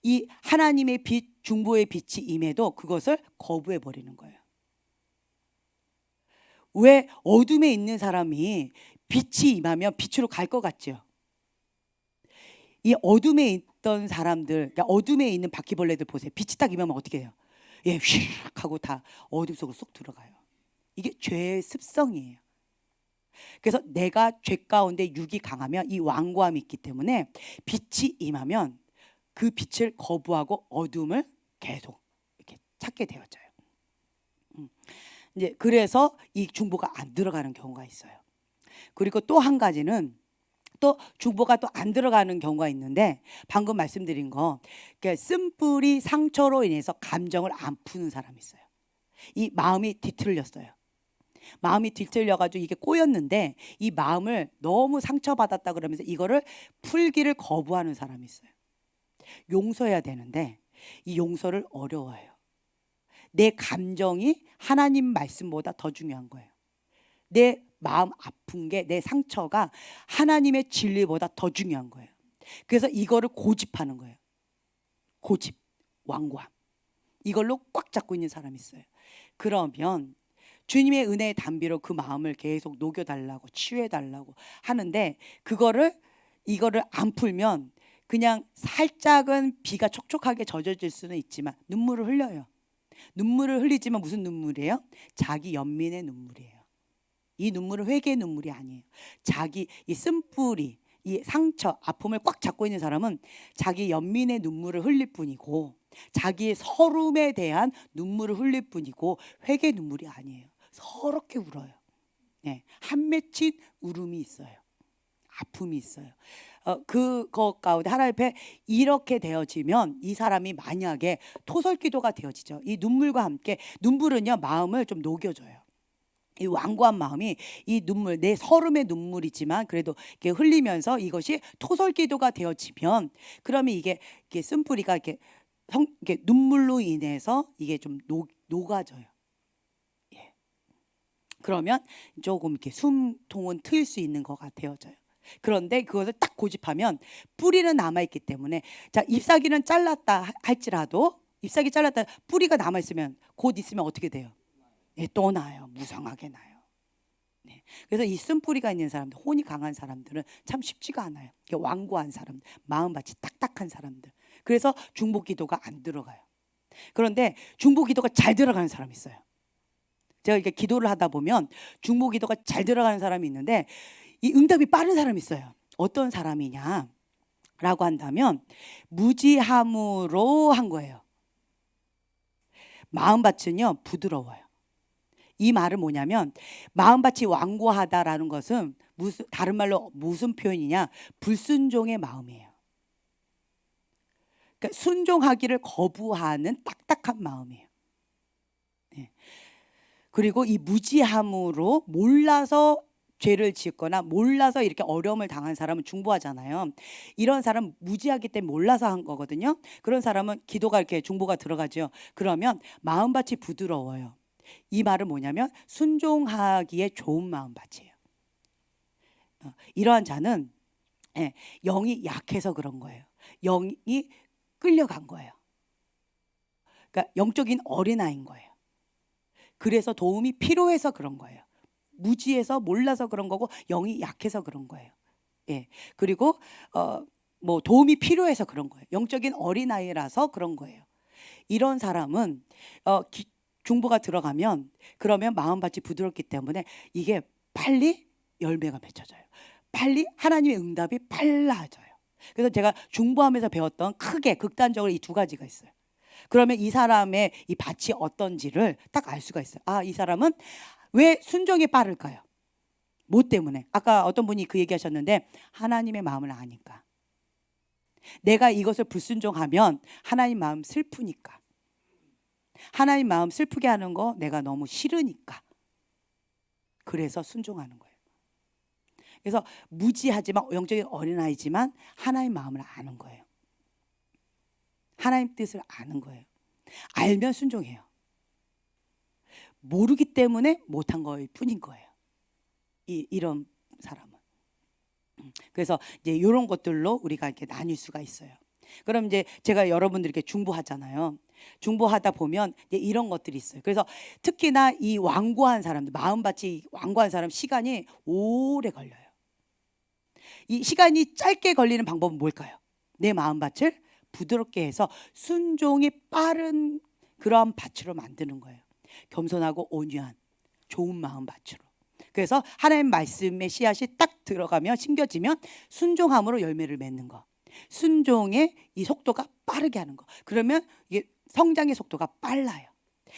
이 하나님의 빛, 중보의 빛이 임해도 그것을 거부해 버리는 거예요. 왜 어둠에 있는 사람이 빛이 임하면 빛으로 갈 것 같죠? 이 어둠에 있던 사람들, 그러니까 어둠에 있는 바퀴벌레들 보세요. 빛이 딱 임하면 어떻게 해요? 휙 하고 다 어둠 속으로 쏙 들어가요. 이게 죄의 습성이에요. 그래서 내가 죄 가운데 육이 강하면 이 완고함이 있기 때문에 빛이 임하면 그 빛을 거부하고 어둠을 계속 이렇게 찾게 되어져요. 이제 그래서 이 중보가 안 들어가는 경우가 있어요. 그리고 또 한 가지는 또 중보가 또 안 들어가는 경우가 있는데 방금 말씀드린 거 쓴뿌리 상처로 인해서 감정을 안 푸는 사람이 있어요. 이 마음이 뒤틀렸어요. 마음이 뒤틀려가지고 이게 꼬였는데 이 마음을 너무 상처받았다 그러면서 이거를 풀기를 거부하는 사람이 있어요. 용서해야 되는데 이 용서를 어려워해요. 내 감정이 하나님 말씀보다 더 중요한 거예요. 내 마음 아픈 게 내 상처가 하나님의 진리보다 더 중요한 거예요. 그래서 이거를 고집하는 거예요. 고집. 완고함. 이걸로 꽉 잡고 있는 사람이 있어요. 그러면 주님의 은혜의 단비로 그 마음을 계속 녹여달라고 치유해달라고 하는데 이거를 안 풀면 그냥 살짝은 비가 촉촉하게 젖어질 수는 있지만 눈물을 흘려요. 눈물을 흘리지만 무슨 눈물이에요? 자기 연민의 눈물이에요. 이 눈물은 회개의 눈물이 아니에요. 자기 이 쓴뿌리, 이 상처, 아픔을 꽉 잡고 있는 사람은 자기 연민의 눈물을 흘릴 뿐이고 자기의 서름에 대한 눈물을 흘릴 뿐이고 회개의 눈물이 아니에요. 서럽게 울어요. 네, 한 맺힌 울음이 있어요. 아픔이 있어요. 그것 가운데 하나님 앞에 이렇게 되어지면 이 사람이 만약에 토설기도가 되어지죠. 이 눈물과 함께 눈물은요 마음을 좀 녹여줘요. 이 완고한 마음이 이 눈물, 내 서름의 눈물이지만 그래도 이렇게 흘리면서 이것이 토설기도가 되어지면 그러면 이게 쓴뿌리가 이렇게 눈물로 인해서 이게 좀 녹아져요. 예. 그러면 조금 이렇게 숨통은 트일 수 있는 것 같아져요. 그런데 그것을 딱 고집하면 뿌리는 남아있기 때문에 자 잎사귀는 잘랐다 할지라도 잎사귀 잘랐다 뿌리가 남아있으면 곧 있으면 어떻게 돼요? 네, 또 나요. 무성하게 나요. 네. 그래서 이 쓴뿌리가 있는 사람들, 혼이 강한 사람들은 참 쉽지가 않아요. 완고한 사람들, 마음밭이 딱딱한 사람들. 그래서 중보기도가 안 들어가요. 그런데 중보기도가 잘 들어가는 사람이 있어요. 제가 이렇게 기도를 하다 보면 중보기도가 잘 들어가는 사람이 있는데 이 응답이 빠른 사람이 있어요. 어떤 사람이냐라고 한다면 무지함으로 한 거예요. 마음밭은요 부드러워요. 이 말은 뭐냐면 마음밭이 완고하다라는 것은 다른 말로 무슨 표현이냐? 불순종의 마음이에요. 그러니까 순종하기를 거부하는 딱딱한 마음이에요. 네. 그리고 이 무지함으로 몰라서 죄를 지었거나 몰라서 이렇게 어려움을 당한 사람은 중보하잖아요. 이런 사람 무지하기 때문에 몰라서 한 거거든요. 그런 사람은 기도가 이렇게 중보가 들어가죠. 그러면 마음밭이 부드러워요. 이 말은 뭐냐면 순종하기에 좋은 마음밭이에요. 이러한 자는 영이 약해서 그런 거예요. 영이 끌려간 거예요. 그러니까 영적인 어린아이인 거예요. 그래서 도움이 필요해서 그런 거예요. 무지해서 몰라서 그런 거고 영이 약해서 그런 거예요. 예. 그리고 뭐 도움이 필요해서 그런 거예요. 영적인 어린아이라서 그런 거예요. 이런 사람은 중보가 들어가면 그러면 마음밭이 부드럽기 때문에 이게 빨리 열매가 맺혀져요. 빨리 하나님의 응답이 빨라져요. 그래서 제가 중보하면서 배웠던 크게 극단적으로 이 두 가지가 있어요. 그러면 이 사람의 이 밭이 어떤지를 딱 알 수가 있어요. 아, 이 사람은 왜 순종이 빠를까요? 뭐 때문에? 아까 어떤 분이 그 얘기하셨는데 하나님의 마음을 아니까. 내가 이것을 불순종하면 하나님 마음 슬프니까. 하나님 마음 슬프게 하는 거 내가 너무 싫으니까. 그래서 순종하는 거예요. 그래서 무지하지만 영적인 어린아이지만 하나님 마음을 아는 거예요. 하나님 뜻을 아는 거예요. 알면 순종해요. 모르기 때문에 못한 거일 뿐인 거예요. 이런 사람은. 그래서 이제 이런 것들로 우리가 이렇게 나뉠 수가 있어요. 그럼 이제 제가 여러분들께 중보하잖아요. 중보하다 보면 이제 이런 것들이 있어요. 그래서 특히나 이 완고한 사람들, 마음밭이 완고한 사람 시간이 오래 걸려요. 이 시간이 짧게 걸리는 방법은 뭘까요? 내 마음밭을 부드럽게 해서 순종이 빠른 그러한 밭으로 만드는 거예요. 겸손하고 온유한 좋은 마음밭으로. 그래서 하나님 말씀의 씨앗이 딱 들어가면 심겨지면 순종함으로 열매를 맺는 거. 순종의 이 속도가 빠르게 하는 거. 그러면 이게 성장의 속도가 빨라요.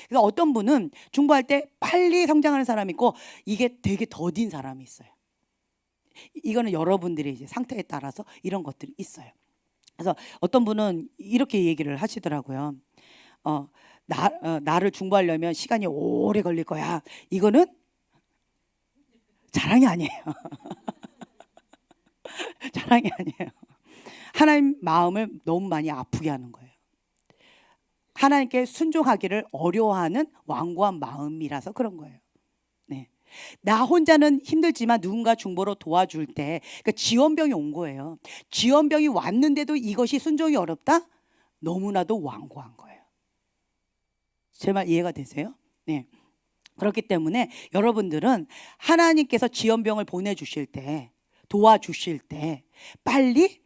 그래서 어떤 분은 중보할 때 빨리 성장하는 사람이 있고 이게 되게 더딘 사람이 있어요. 이거는 여러분들의 이제 상태에 따라서 이런 것들이 있어요. 그래서 어떤 분은 이렇게 얘기를 하시더라고요. 나를 중보하려면 시간이 오래 걸릴 거야. 이거는 자랑이 아니에요. 자랑이 아니에요. 하나님 마음을 너무 많이 아프게 하는 거예요. 하나님께 순종하기를 어려워하는 완고한 마음이라서 그런 거예요. 네. 나 혼자는 힘들지만 누군가 중보로 도와줄 때 그러니까 지원병이 온 거예요. 지원병이 왔는데도 이것이 순종이 어렵다? 너무나도 완고한 거예요. 제 말 이해가 되세요? 네. 그렇기 때문에 여러분들은 하나님께서 지연병을 보내주실 때, 도와주실 때 빨리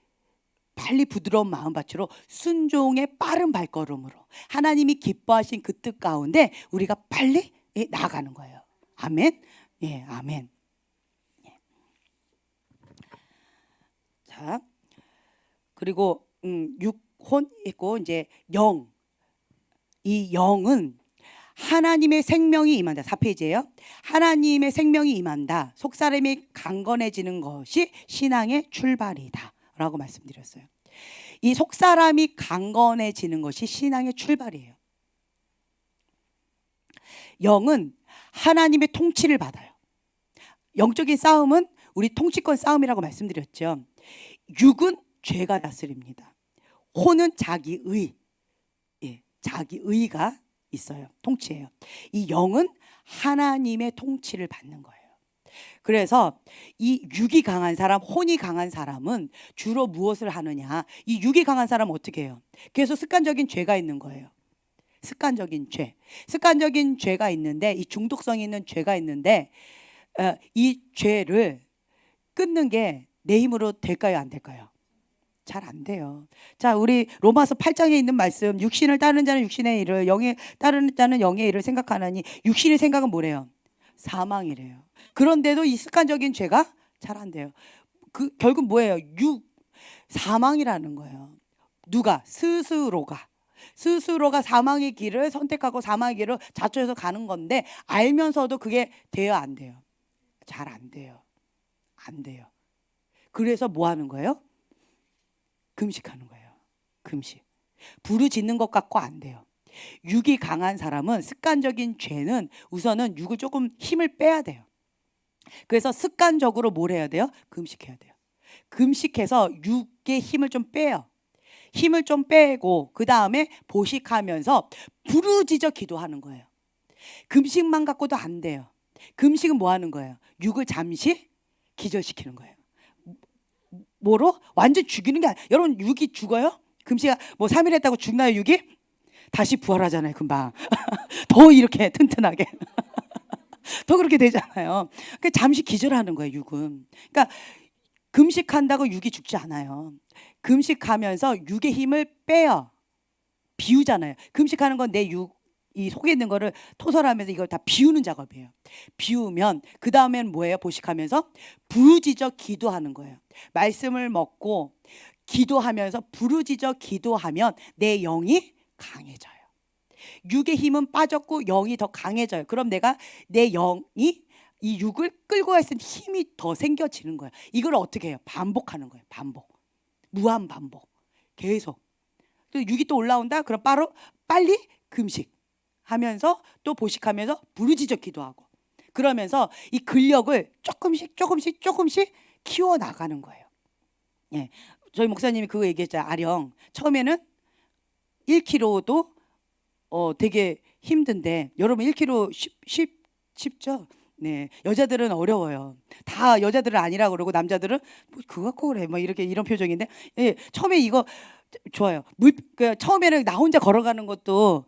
부드러운 마음밭으로 순종의 빠른 발걸음으로 하나님이 기뻐하신 그 뜻 가운데 우리가 빨리 나아가는 거예요. 아멘. 예, 아멘. 예. 자, 그리고 육혼 있고 이제 영. 이 영은 하나님의 생명이 임한다. 4페이지예요. 하나님의 생명이 임한다. 속사람이 강건해지는 것이 신앙의 출발이다 라고 말씀드렸어요. 이 속사람이 강건해지는 것이 신앙의 출발이에요. 영은 하나님의 통치를 받아요. 영적인 싸움은 우리 통치권 싸움이라고 말씀드렸죠. 육은 죄가 다스립니다. 혼은 자기의, 자기의가 있어요. 통치예요. 이 영은 하나님의 통치를 받는 거예요. 그래서 이 육이 강한 사람, 혼이 강한 사람은 주로 무엇을 하느냐? 이 육이 강한 사람은 어떻게 해요? 계속 습관적인 죄가 있는 거예요. 습관적인 죄가 있는데, 이 중독성이 있는 죄가 있는데, 이 죄를 끊는 게 내 힘으로 될까요? 안 될까요? 잘 안 돼요. 자, 우리 로마서 8장에 있는 말씀, 육신을 따르는 자는 육신의 일을, 영에 따르는 자는 영의 일을 생각하나니, 육신의 생각은 뭐래요? 사망이래요. 그런데도 이 습관적인 죄가 잘 안 돼요. 결국 뭐예요? 사망이라는 거예요. 누가? 스스로가 사망의 길을 선택하고 사망의 길을 자초해서 가는 건데, 알면서도 그게 돼요, 안 돼요? 잘 안 돼요. 안 돼요. 그래서 뭐 하는 거예요? 금식하는 거예요. 금식. 부르짖는 것 같고 안 돼요. 육이 강한 사람은, 습관적인 죄는 우선은 육을 조금 힘을 빼야 돼요. 그래서 습관적으로 뭘 해야 돼요? 금식해야 돼요. 금식해서 육의 힘을 좀 빼요. 힘을 좀 빼고 그 다음에 보식하면서 부르짖어 기도하는 거예요. 금식만 갖고도 안 돼요. 금식은 뭐 하는 거예요? 육을 잠시 기절시키는 거예요. 뭐로? 완전 죽이는 게 아니에요. 여러분, 육이 죽어요? 금식 뭐 3일 했다고 죽나요, 육이? 다시 부활하잖아요, 금방. 더 이렇게 튼튼하게. 더 그렇게 되잖아요. 그러니까 잠시 기절하는 거예요, 육은. 그러니까 금식한다고 육이 죽지 않아요. 금식하면서 육의 힘을 빼요. 비우잖아요. 금식하는 건 내 이 속에 있는 거를 토설하면서 이걸 다 비우는 작업이에요. 비우면 그 다음엔 뭐예요? 보식하면서 부르짖어 기도하는 거예요. 말씀을 먹고 기도하면서 부르짖어 기도하면 내 영이 강해져요. 육의 힘은 빠졌고 영이 더 강해져요. 그럼 내 영이 이 육을 끌고 갈 수 있는 힘이 더 생겨지는 거예요. 이걸 어떻게 해요? 반복하는 거예요. 무한 반복. 계속. 또 육이 또 올라온다? 그럼 빨리 금식 하면서 또 보식하면서 부르짖어 기도하고, 그러면서 이 근력을 조금씩 키워 나가는 거예요. 예. 저희 목사님이 그거 얘기했잖아요. 아령. 처음에는 1kg도 되게 힘든데, 여러분 1kg 쉽죠? 네. 여자들은 어려워요. 다 여자들은 아니라 그러고 남자들은 뭐 그거 갖고 그래. 뭐 이런 표정인데, 예. 처음에 이거 좋아요. 처음에는 나 혼자 걸어가는 것도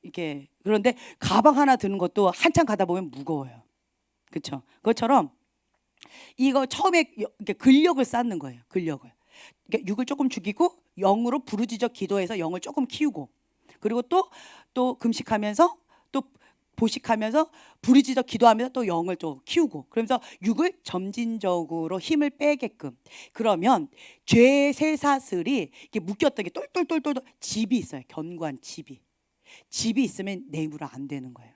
이렇게, 그런데 가방 하나 드는 것도 한참 가다 보면 무거워요. 그렇죠? 그것처럼 이거 처음에 이렇게 근력을 쌓는 거예요. 근력을. 그러니까 육을 조금 죽이고 영으로 부르짖어 기도해서 영을 조금 키우고, 그리고 또 금식하면서 또 보식하면서 부르짖어 기도하면서 또 영을 또 키우고, 그러면서 육을 점진적으로 힘을 빼게끔. 그러면 죄의 쇠사슬이 이렇게 묶였던 게 똘똘똘똘 집이 있어요. 견고한 집이 있으면 내 힘으로 안 되는 거예요.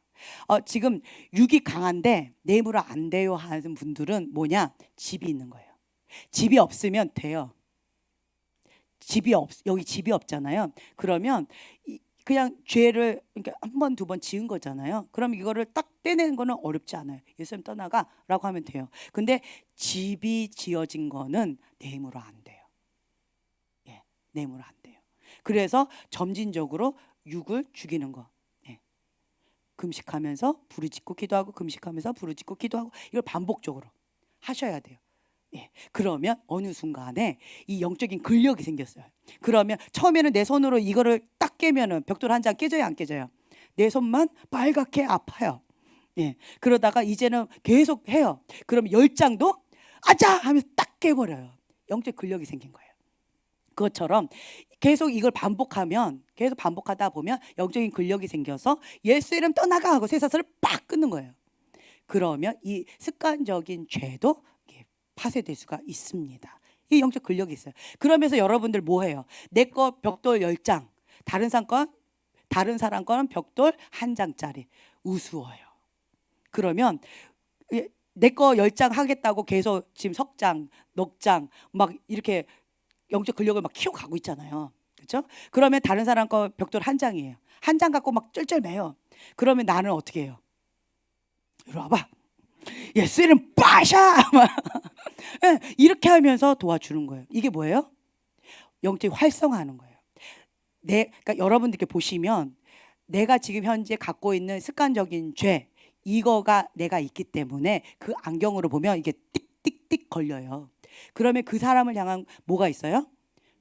지금 육이 강한데 내 힘으로 안 돼요 하는 분들은 뭐냐? 집이 있는 거예요. 집이 없으면 돼요. 여기 집이 없잖아요. 그러면 그냥 죄를, 그러니까 한 번, 두 번 지은 거잖아요. 그럼 이거를 딱 떼내는 거는 어렵지 않아요. 예수님 떠나가라고 하면 돼요. 근데 집이 지어진 거는 내 힘으로 안 돼요. 예, 내 힘으로 안 돼요. 그래서 점진적으로 육을 죽이는 거. 예. 금식하면서 부르짖고 기도하고, 금식하면서 부르짖고 기도하고, 이걸 반복적으로 하셔야 돼요. 예, 그러면 어느 순간에 이 영적인 근력이 생겼어요. 그러면 처음에는 내 손으로 이거를 딱 깨면은 벽돌 한 장 깨져요, 안 깨져요? 내 손만 빨갛게 아파요. 예, 그러다가 이제는 계속 해요. 그럼 10장도 아자 하면서 딱 깨버려요. 영적 근력이 생긴 거예요. 그것처럼 계속 이걸 반복하면, 계속 반복하다 보면 영적인 근력이 생겨서 예수 이름 떠나가 하고 쇠사슬을 빡 끊는 거예요. 그러면 이 습관적인 죄도 파쇄될 수가 있습니다. 이 영적 근력이 있어요. 그러면서 여러분들 뭐 해요? 내 거 벽돌 10장, 다른 사람 거는 벽돌 1장짜리 우스워요. 그러면 내 거 10장 하겠다고 계속 지금 석장, 넉장 막 이렇게 영적 근력을 막 키워가고 있잖아요. 그렇죠? 그러면 다른 사람 거 벽돌 1장이에요. 1장 갖고 막 쩔쩔매요. 그러면 나는 어떻게 해요? 이리 와봐. 예수 이름 빠샤! 이렇게 하면서 도와주는 거예요. 이게 뭐예요? 영적인 활성화하는 거예요. 그러니까 여러분들께 보시면 내가 지금 현재 갖고 있는 습관적인 죄, 이거가 내가 있기 때문에 그 안경으로 보면 이게 띡띡띡 걸려요. 그러면 그 사람을 향한 뭐가 있어요?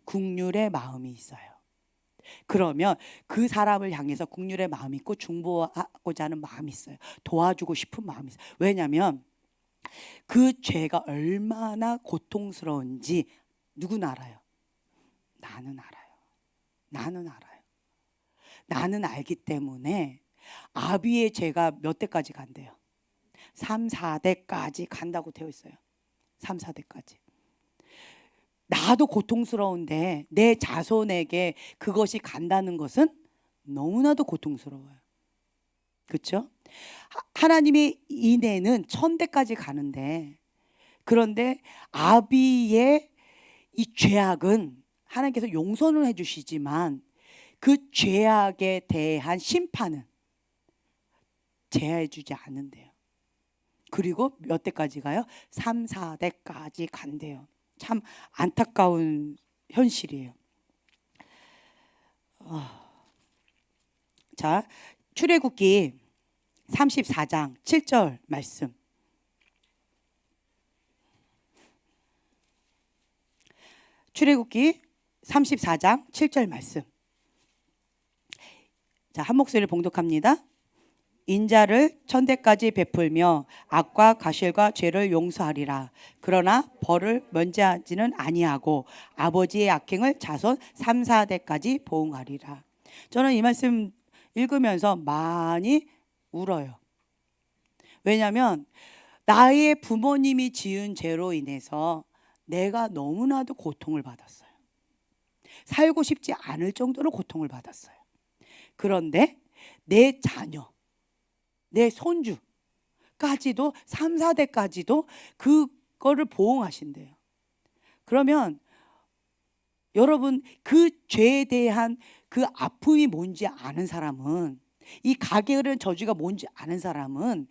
긍휼의 마음이 있어요. 그러면 그 사람을 향해서 긍휼의 마음이 있고 중보하고자 하는 마음이 있어요. 도와주고 싶은 마음이 있어요. 왜냐하면 그 죄가 얼마나 고통스러운지 누구는 알아요? 나는 알아요. 나는 알아요. 나는 알기 때문에 아비의 죄가 몇 대까지 간대요? 3, 4대까지 간다고 되어 있어요. 3, 4대까지. 나도 고통스러운데 내 자손에게 그것이 간다는 것은 너무나도 고통스러워요. 그렇죠? 하나님의 인애는 1000대까지 가는데, 그런데 아비의 이 죄악은 하나님께서 용서는 해주시지만 그 죄악에 대한 심판은 제하해주지 않는데요. 그리고 몇 대까지 가요? 3, 4대까지 간대요. 참 안타까운 현실이에요. 자, 출애굽기 34장 7절 말씀. 출애굽기 34장 7절 말씀. 자, 한 목소리를 봉독합니다. 인자를 1000대까지 베풀며 악과 가실과 죄를 용서하리라. 그러나 벌을 면제하지는 아니하고 아버지의 악행을 자손 3, 4대까지 보응하리라. 저는 이 말씀 읽으면서 많이 울어요. 왜냐하면 나의 부모님이 지은 죄로 인해서 내가 너무나도 고통을 받았어요. 살고 싶지 않을 정도로 고통을 받았어요. 그런데 내 자녀, 내 손주까지도 3, 4대까지도 그거를 보응하신대요. 그러면 여러분, 그 죄에 대한 그 아픔이 뭔지 아는 사람은, 이 가게을은 저주가 뭔지 아는 사람은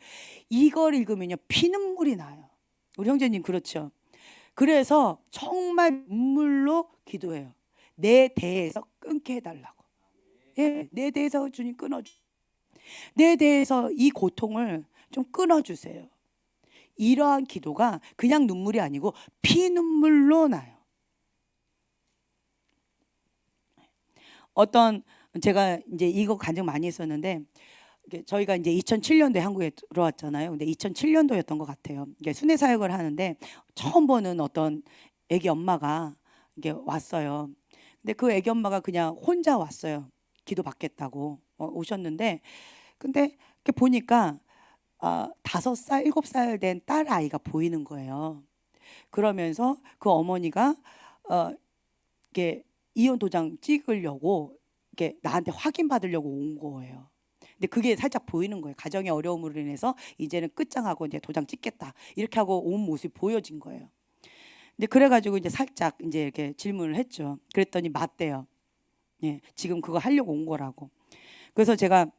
이걸 읽으면요 피눈물이 나요. 우리 형제님 그렇죠? 그래서 정말 눈물로 기도해요. 내 대에서 끊게 해달라고. 예, 내 대에서 주님 끊어주. 내 대에서 이 고통을 좀 끊어주세요. 이러한 기도가 그냥 눈물이 아니고 피눈물로 나요. 제가 이제 이거 간증 많이 했었는데, 저희가 이제 2007년도에 한국에 들어왔잖아요. 근데 2007년도였던 것 같아요. 순회 사역을 하는데 처음 보는 어떤 애기 엄마가 이게 왔어요. 근데 그 애기 엄마가 그냥 혼자 왔어요. 기도 받겠다고 오셨는데, 근데 이렇게 보니까 5살, 7살 된 딸 아이가 보이는 거예요. 그러면서 그 어머니가 이게 이혼 도장 찍으려고 이렇게 나한테 확인 받으려고 온 거예요. 근데 그게 살짝 보이는 거예요. 가정의 어려움으로 인해서 이제는 끝장하고 이제 도장 찍겠다 이렇게 하고 온 모습이 보여진 거예요. 근데 그래가지고 이제 살짝 이제 이렇게 질문을 했죠. 그랬더니 맞대요. 예, 지금 그거 하려고 온 거라고. 그래서 제가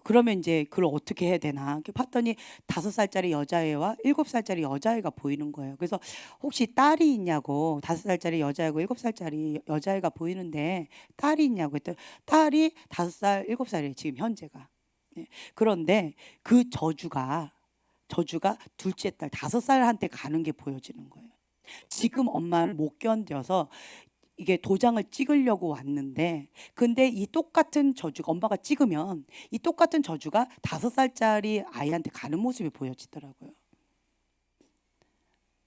그러면 이제 그걸 어떻게 해야 되나 이렇게 봤더니 5살짜리 여자애와 7살짜리 여자애가 보이는 거예요. 그래서 혹시 딸이 있냐고, 5살짜리 여자애고 7살짜리 여자애가 보이는데 딸이 있냐고 했더니 딸이 5살, 7살이에요 지금 현재가. 네. 그런데 그 저주가 저주가 둘째 딸 5살한테 가는 게 보여지는 거예요. 지금 엄마를 못 견뎌서 이게 도장을 찍으려고 왔는데, 근데 이 똑같은 저주가 엄마가 찍으면 이 똑같은 저주가 5살짜리 아이한테 가는 모습이 보여지더라고요.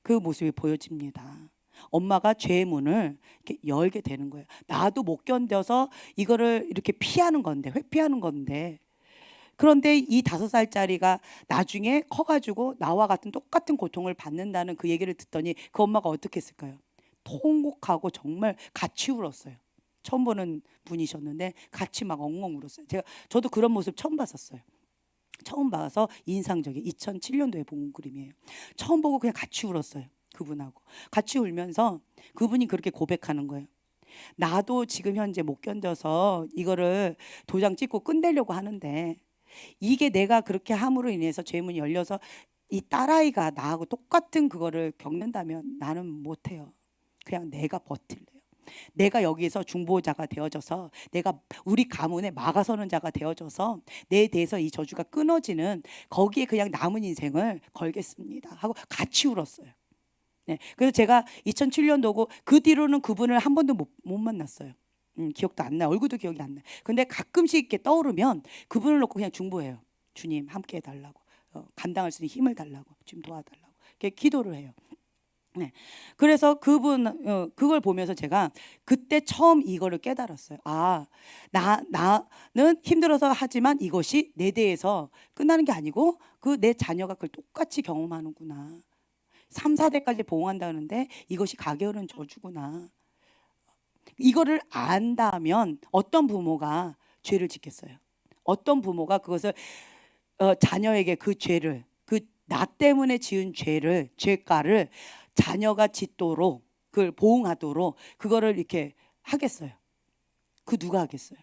그 모습이 보여집니다. 엄마가 죄의 문을 이렇게 열게 되는 거예요. 나도 못 견뎌서 이거를 이렇게 피하는 건데, 회피하는 건데, 그런데 이 5살짜리가 나중에 커가지고 나와 같은 똑같은 고통을 받는다는 그 얘기를 듣더니 그 엄마가 어떻게 했을까요? 통곡하고 정말 같이 울었어요. 처음 보는 분이셨는데 같이 막 엉엉 울었어요. 저도 그런 모습 처음 봤었어요. 처음 봐서 인상적인 2007년도에 본 그림이에요. 처음 보고 그냥 같이 울었어요. 그분하고 같이 울면서 그분이 그렇게 고백하는 거예요. 나도 지금 현재 못 견뎌서 이거를 도장 찍고 끝내려고 하는데, 이게 내가 그렇게 함으로 인해서 죄문이 열려서 이 딸아이가 나하고 똑같은 그거를 겪는다면 나는 못해요. 그냥 내가 버틸래요. 내가 여기서 중보자가 되어져서, 내가 우리 가문에 막아서는 자가 되어져서 내 대해서 이 저주가 끊어지는 거기에 그냥 남은 인생을 걸겠습니다 하고 같이 울었어요. 네, 그래서 제가 2007년도고 그 뒤로는 그분을 한 번도 못 만났어요. 기억도 안 나요. 얼굴도 기억이 안 나요. 근데 가끔씩 이렇게 떠오르면 그분을 놓고 그냥 중보해요. 주님 함께 해달라고, 감당할 수 있는 힘을 달라고, 좀 도와달라고 이렇게 기도를 해요. 네. 그래서 그걸 보면서 제가 그때 처음 이거를 깨달았어요. 나는 힘들어서 하지만 이것이 내 대해서 끝나는 게 아니고 그 내 자녀가 그걸 똑같이 경험하는구나. 3, 4대까지 보응한다는데 이것이 가게으른 저주구나. 이거를 안다면 어떤 부모가 죄를 짓겠어요? 어떤 부모가 그것을 자녀에게 그 죄를, 그 나 때문에 지은 죄를, 죄가를 자녀가 짓도록, 그걸 보응하도록 그거를 이렇게 하겠어요? 그 누가 하겠어요?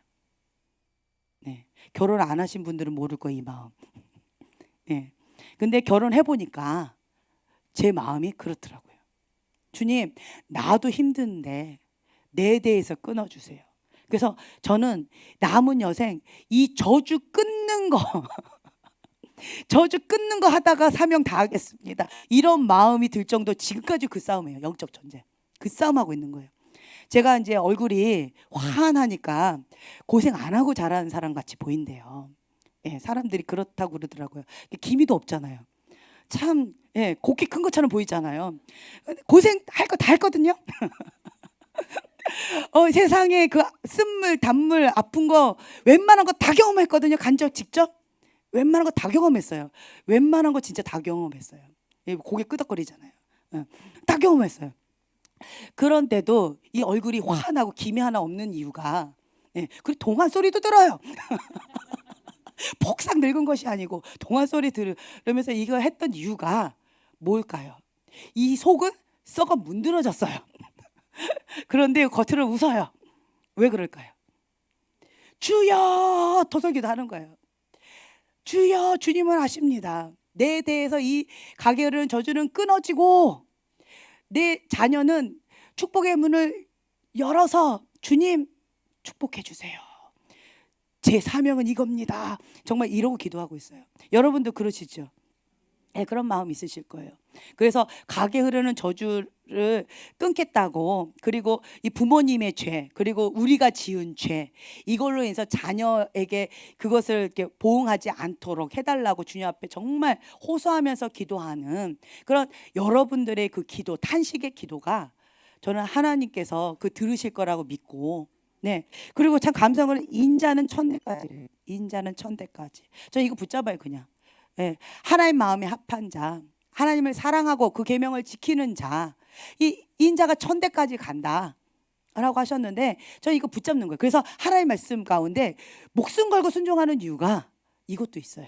네. 결혼 안 하신 분들은 모를 거예요, 이 마음. 네. 근데 결혼해 보니까 제 마음이 그렇더라고요. 주님, 나도 힘든데 내 대해서 끊어주세요. 그래서 저는 남은 여생 이 저주 끊는 거 저주 끊는 거 하다가 사명 다 하겠습니다. 이런 마음이 들 정도 지금까지 그 싸움이에요. 영적 전쟁. 그 싸움하고 있는 거예요. 제가 이제 얼굴이 환하니까 고생 안 하고 자라는 사람 같이 보인대요. 예, 사람들이 그렇다고 그러더라고요. 기미도 없잖아요. 참, 예, 곱게 큰 것처럼 보이잖아요. 고생할 거 다 했거든요. 세상에 그 쓴물, 단물, 아픈 거 웬만한 거 다 경험했거든요. 간접 직접. 웬만한 거 다 경험했어요. 웬만한 거 진짜 다 경험했어요. 고개 끄덕거리잖아요. 다 경험했어요. 그런데도 이 얼굴이 환하고 기미 하나 없는 이유가, 그리고 동안 소리도 들어요. 폭삭 늙은 것이 아니고 동안 소리 들으면서 이거 했던 이유가 뭘까요? 이 속은 썩어 문드러졌어요. 그런데 겉으로 웃어요. 왜 그럴까요? 주여 도설기도 하는 거예요. 주여, 주님은 아십니다. 내 대해서 이 가게으른 저주는 끊어지고 내 자녀는 축복의 문을 열어서 주님 축복해 주세요. 제 사명은 이겁니다. 정말 이러고 기도하고 있어요. 여러분도 그러시죠? 네, 그런 마음 있으실 거예요. 그래서 가게 흐르는 저주를 끊겠다고, 그리고 이 부모님의 죄, 그리고 우리가 지은 죄, 이걸로 인해서 자녀에게 그것을 이렇게 보응하지 않도록 해달라고 주님 앞에 정말 호소하면서 기도하는 그런 여러분들의 그 기도, 탄식의 기도가 저는 하나님께서 그 들으실 거라고 믿고, 네. 그리고 참 감사한 인자는 천대까지, 인자는 천대까지. 저 이거 붙잡아요, 그냥. 네. 하나님 마음에 합한 자, 하나님을 사랑하고 그 계명을 지키는 자, 이 인자가 천대까지 간다 라고 하셨는데, 저 이거 붙잡는 거예요. 그래서 하나님 말씀 가운데 목숨 걸고 순종하는 이유가 이것도 있어요.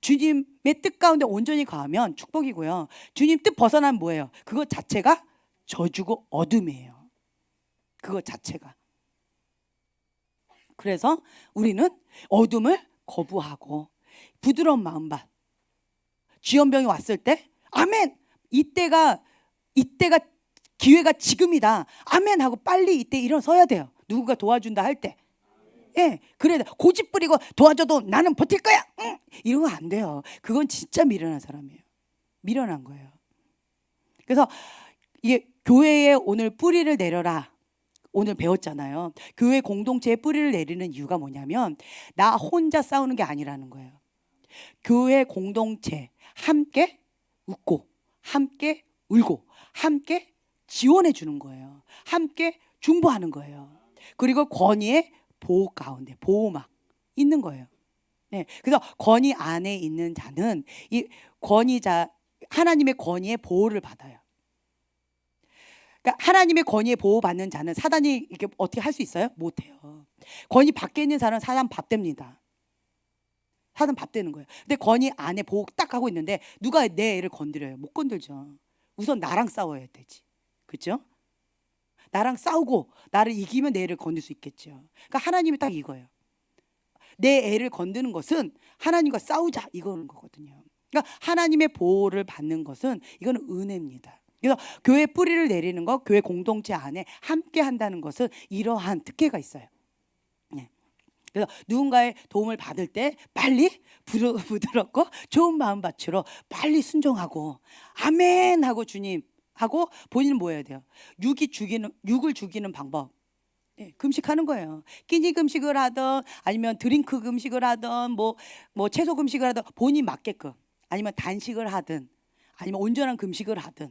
주님의 뜻 가운데 온전히 가면 축복이고요, 주님 뜻 벗어나면 뭐예요? 그것 자체가 저주고 어둠이에요. 그것 자체가. 그래서 우리는 어둠을 거부하고 부드러운 마음밭, 쥐연병이 왔을 때 아멘, 이때가 기회가 지금이다, 아멘 하고 빨리 이때 일어서야 돼요. 누군가 도와준다 할 때. 예, 그래 고집 부리고 도와줘도 나는 버틸 거야. 응. 이런 거 안 돼요. 그건 진짜 미련한 사람이에요. 미련한 거예요. 그래서 이게 교회에 오늘 뿌리를 내려라. 오늘 배웠잖아요. 교회 공동체에 뿌리를 내리는 이유가 뭐냐면 나 혼자 싸우는 게 아니라는 거예요. 교회 공동체 함께 웃고 함께 울고 함께 지원해 주는 거예요. 함께 중보하는 거예요. 그리고 권위의 보호 가운데 보호막 있는 거예요. 네, 그래서 권위 안에 있는 자는 이 권위자 하나님의 권위의 보호를 받아요. 그러니까 하나님의 권위에 보호받는 자는 사단이 이렇게 어떻게 할 수 있어요? 못해요. 권위 밖에 있는 사람은 사단 밥 됩니다. 사단 밥 되는 거예요. 근데 권위 안에 보호 딱 하고 있는데 누가 내 애를 건드려요? 못 건들죠. 우선 나랑 싸워야 되지. 그렇죠? 나랑 싸우고 나를 이기면 내 애를 건들 수 있겠죠. 그러니까 하나님이 딱 이거예요. 내 애를 건드는 것은 하나님과 싸우자 이거는 거거든요. 그러니까 하나님의 보호를 받는 것은 이거는 은혜입니다. 그래서 교회 뿌리를 내리는 것, 교회 공동체 안에 함께 한다는 것은 이러한 특혜가 있어요. 네. 그래서 누군가의 도움을 받을 때 빨리 부드럽고 좋은 마음밭으로 빨리 순종하고 아멘 하고 주님 하고 본인은 뭐 해야 돼요? 육을 죽이는 방법. 네, 금식하는 거예요. 끼니 금식을 하든 아니면 드링크 금식을 하든 뭐 채소 금식을 하든 본인 맞게끔 아니면 단식을 하든 아니면 온전한 금식을 하든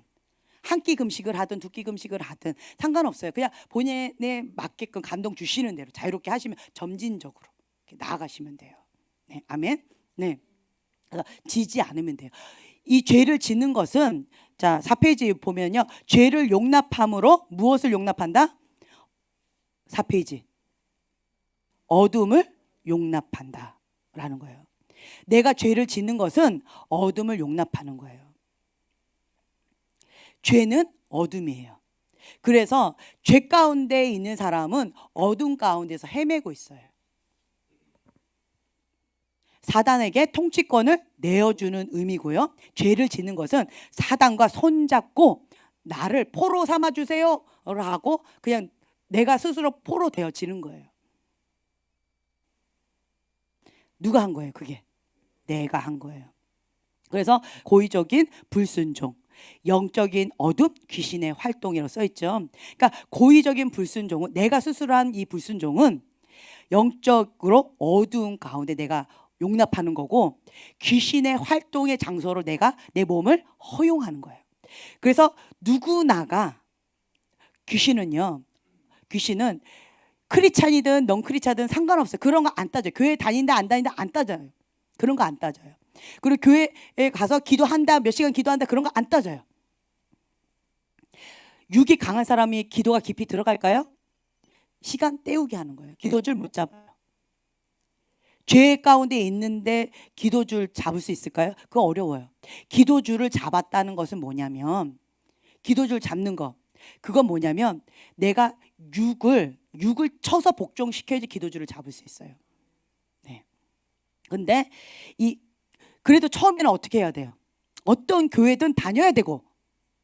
한 끼 금식을 하든 두 끼 금식을 하든 상관없어요. 그냥 본인에 맞게끔 감동 주시는 대로 자유롭게 하시면 점진적으로 이렇게 나아가시면 돼요. 네, 아멘. 네, 그래서 지지 않으면 돼요. 이 죄를 짓는 것은 자 4페이지 보면요. 죄를 용납함으로 무엇을 용납한다? 4페이지 어둠을 용납한다 라는 거예요. 내가 죄를 짓는 것은 어둠을 용납하는 거예요. 죄는 어둠이에요. 그래서 죄 가운데 있는 사람은 어둠 가운데서 헤매고 있어요. 사단에게 통치권을 내어주는 의미고요. 죄를 짓는 것은 사단과 손잡고 나를 포로 삼아주세요 라고 그냥 내가 스스로 포로 되어지는 거예요. 누가 한 거예요? 그게 내가 한 거예요. 그래서 고의적인 불순종, 영적인 어둠, 귀신의 활동이라고 써있죠. 그러니까 고의적인 불순종은 내가 스스로 한 이 불순종은 영적으로 어두운 가운데 내가 용납하는 거고 귀신의 활동의 장소로 내가 내 몸을 허용하는 거예요. 그래서 누구나가 귀신은 크리스찬이든 넌 크리스찬이든 상관없어요. 그런 거 안 따져요. 교회 다닌다 안 다닌다 안 따져요. 그런 거 안 따져요. 그리고 교회에 가서 기도한다 몇 시간 기도한다 그런 거 안 따져요. 육이 강한 사람이 기도가 깊이 들어갈까요? 시간 때우게 하는 거예요. 기도줄 못 잡아요. 죄 가운데 있는데 기도줄 잡을 수 있을까요? 그거 어려워요. 기도줄을 잡았다는 것은 뭐냐면 기도줄 잡는 거 그건 뭐냐면 내가 육을 쳐서 복종시켜야지 기도줄을 잡을 수 있어요. 네. 근데 그래도 처음에는 어떻게 해야 돼요? 어떤 교회든 다녀야 되고,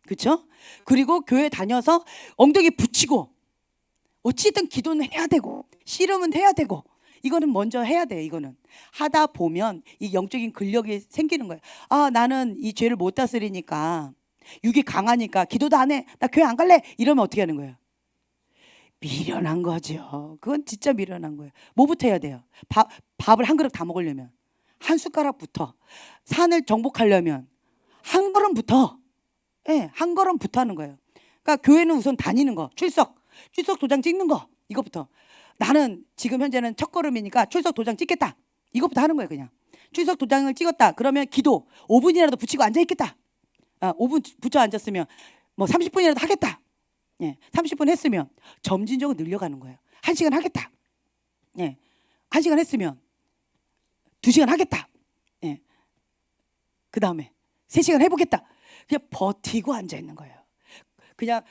그렇죠? 그리고 교회 다녀서 엉덩이 붙이고, 어찌든 기도는 해야 되고, 씨름은 해야 되고, 이거는 먼저 해야 돼요. 이거는 하다 보면 이 영적인 근력이 생기는 거예요. 아, 나는 이 죄를 못 다스리니까 육이 강하니까 기도도 안 해. 나 교회 안 갈래. 이러면 어떻게 하는 거예요? 미련한 거죠. 그건 진짜 미련한 거예요. 뭐부터 해야 돼요? 밥을 한 그릇 다 먹으려면 한 숟가락부터, 산을 정복하려면 한 걸음부터, 한 걸음부터 하는 거예요. 그러니까 교회는 우선 다니는 거, 출석 도장 찍는 거, 이것부터. 나는 지금 현재는 첫 걸음이니까 출석 도장 찍겠다. 이것부터 하는 거예요. 그냥 출석 도장을 찍었다. 그러면 기도 5분이라도 붙이고 앉아 있겠다. 5분 붙여 앉았으면 뭐 30분이라도 하겠다. 30분 했으면 점진적으로 늘려가는 거예요. 1시간 하겠다. 1시간 했으면 2시간 하겠다. 그 다음에 3시간 해보겠다. 그냥 버티고 앉아 있는 거예요. 그냥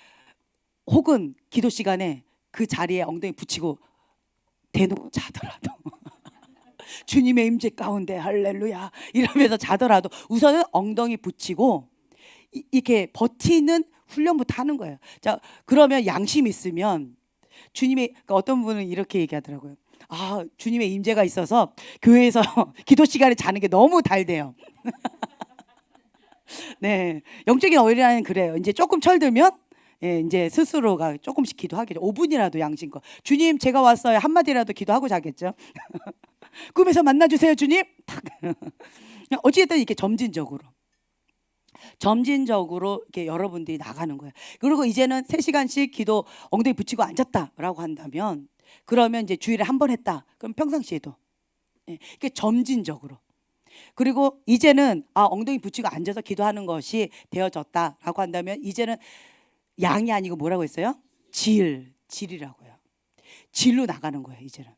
혹은 기도 시간에 그 자리에 엉덩이 붙이고 대놓고 자더라도 주님의 임재 가운데 할렐루야 이러면서 자더라도 우선은 엉덩이 붙이고 이렇게 버티는 훈련부터 하는 거예요. 자, 그러면 양심 있으면 주님이 어떤 분은 이렇게 얘기하더라고요. 주님의 임재가 있어서 교회에서 기도 시간에 자는 게 너무 달대요. 네, 영적인 어린아이는 그래요. 이제 조금 철들면 이제 스스로가 조금씩 기도하겠죠. 5분이라도 양심껏 주님 제가 왔어요 한마디라도 기도하고 자겠죠. 꿈에서 만나주세요 주님. 어찌됐든 이렇게 점진적으로 이렇게 여러분들이 나가는 거예요. 그리고 이제는 3시간씩 기도 엉덩이 붙이고 앉았다라고 한다면, 그러면 이제 주일에 한 번 했다. 그럼 평상시에도 이렇게 점진적으로. 그리고 이제는 엉덩이 붙이고 앉아서 기도하는 것이 되어졌다라고 한다면, 이제는 양이 아니고 뭐라고 했어요? 질이라고요. 질로 나가는 거예요. 이제는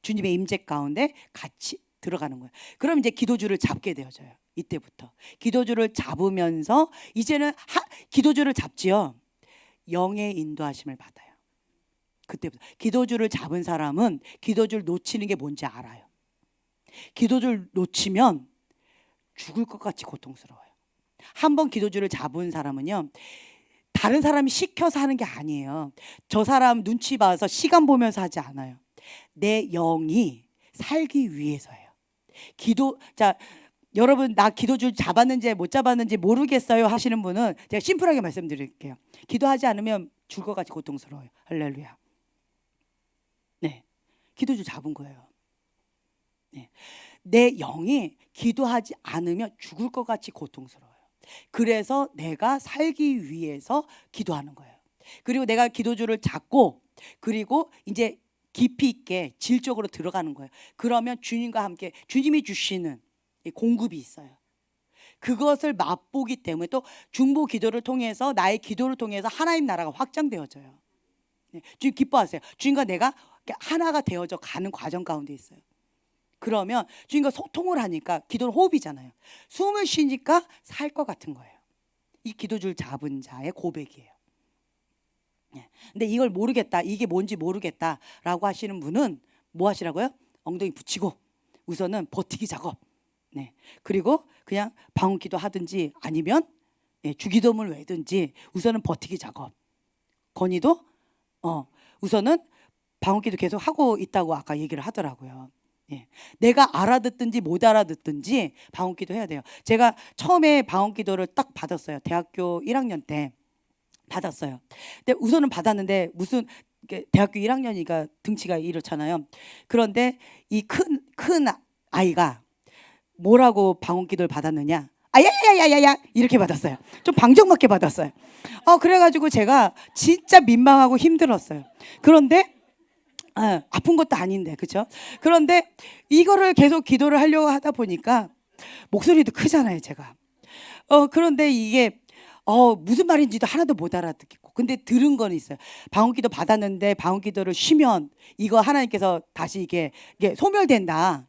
주님의 임재 가운데 같이 들어가는 거예요. 그럼 이제 기도주를 잡게 되어져요. 이때부터 기도주를 잡으면서 이제는 기도주를 잡지요. 영의 인도하심을 받아요. 그때부터 기도주를 잡은 사람은 기도주를 놓치는 게 뭔지 알아요. 기도주를 놓치면 죽을 것 같이 고통스러워요. 한번 기도주를 잡은 사람은요, 다른 사람이 시켜서 하는 게 아니에요. 저 사람 눈치 봐서 시간 보면서 하지 않아요. 내 영이 살기 위해서예요. 여러분, 나 기도주 잡았는지 못 잡았는지 모르겠어요 하시는 분은 제가 심플하게 말씀드릴게요. 기도하지 않으면 죽을 것 같이 고통스러워요. 할렐루야. 네, 기도주 잡은 거예요. 네. 내 영이 기도하지 않으면 죽을 것 같이 고통스러워요. 그래서 내가 살기 위해서 기도하는 거예요. 그리고 내가 기도주를 잡고, 그리고 이제 깊이 있게 질적으로 들어가는 거예요. 그러면 주님과 함께 주님이 주시는 공급이 있어요. 그것을 맛보기 때문에 또 중보 기도를 통해서, 나의 기도를 통해서 하나님 나라가 확장되어져요. 주님 기뻐하세요. 주님과 내가 하나가 되어져 가는 과정 가운데 있어요. 그러면 주님과 소통을 하니까, 기도는 호흡이잖아요. 숨을 쉬니까 살 것 같은 거예요. 이 기도줄 잡은 자의 고백이에요. 근데 이걸 모르겠다, 이게 뭔지 모르겠다라고 하시는 분은 뭐 하시라고요? 엉덩이 붙이고 우선은 버티기 작업. 그리고 그냥 방언기도 하든지 아니면 주기도문을 외든지 우선은 버티기 작업. 건이도 우선은 방언기도 계속 하고 있다고 아까 얘기를 하더라고요. 내가 알아듣든지 못 알아듣든지 방언기도 해야 돼요. 제가 처음에 방언기도를 딱 받았어요. 대학교 1학년 때 받았어요. 근데 우선은 받았는데, 무슨 대학교 1학년이니까 등치가 이렇잖아요. 그런데 이 큰 아이가 뭐라고 방언기도를 받았느냐? 아야야야야야 이렇게 받았어요. 좀 방정맞게 받았어요. 그래가지고 제가 진짜 민망하고 힘들었어요. 그런데 아픈 것도 아닌데, 그렇죠? 그런데 이거를 계속 기도를 하려고 하다 보니까 목소리도 크잖아요, 제가. 그런데 이게 무슨 말인지도 하나도 못 알아듣겠고, 근데 들은 건 있어요. 방언기도 받았는데 방언기도를 쉬면 이거 하나님께서 다시 이게 소멸된다.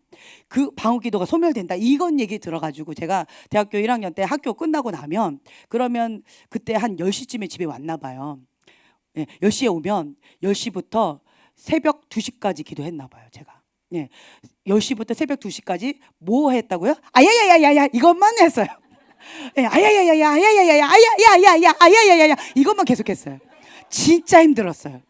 그 방언기도가 소멸된다. 이건 얘기 들어가지고 제가 대학교 1학년 때 학교 끝나고 나면, 그러면 그때 한 10시쯤에 집에 왔나 봐요. 10시에 오면 10시부터 새벽 2시까지 기도했나 봐요, 제가. 10시부터 새벽 2시까지 뭐 했다고요? 아야야야야야 이것만 했어요. 아야야야야 아야야야야 아야야야야 아야야야야 이것만 계속했어요. 진짜 힘들었어요.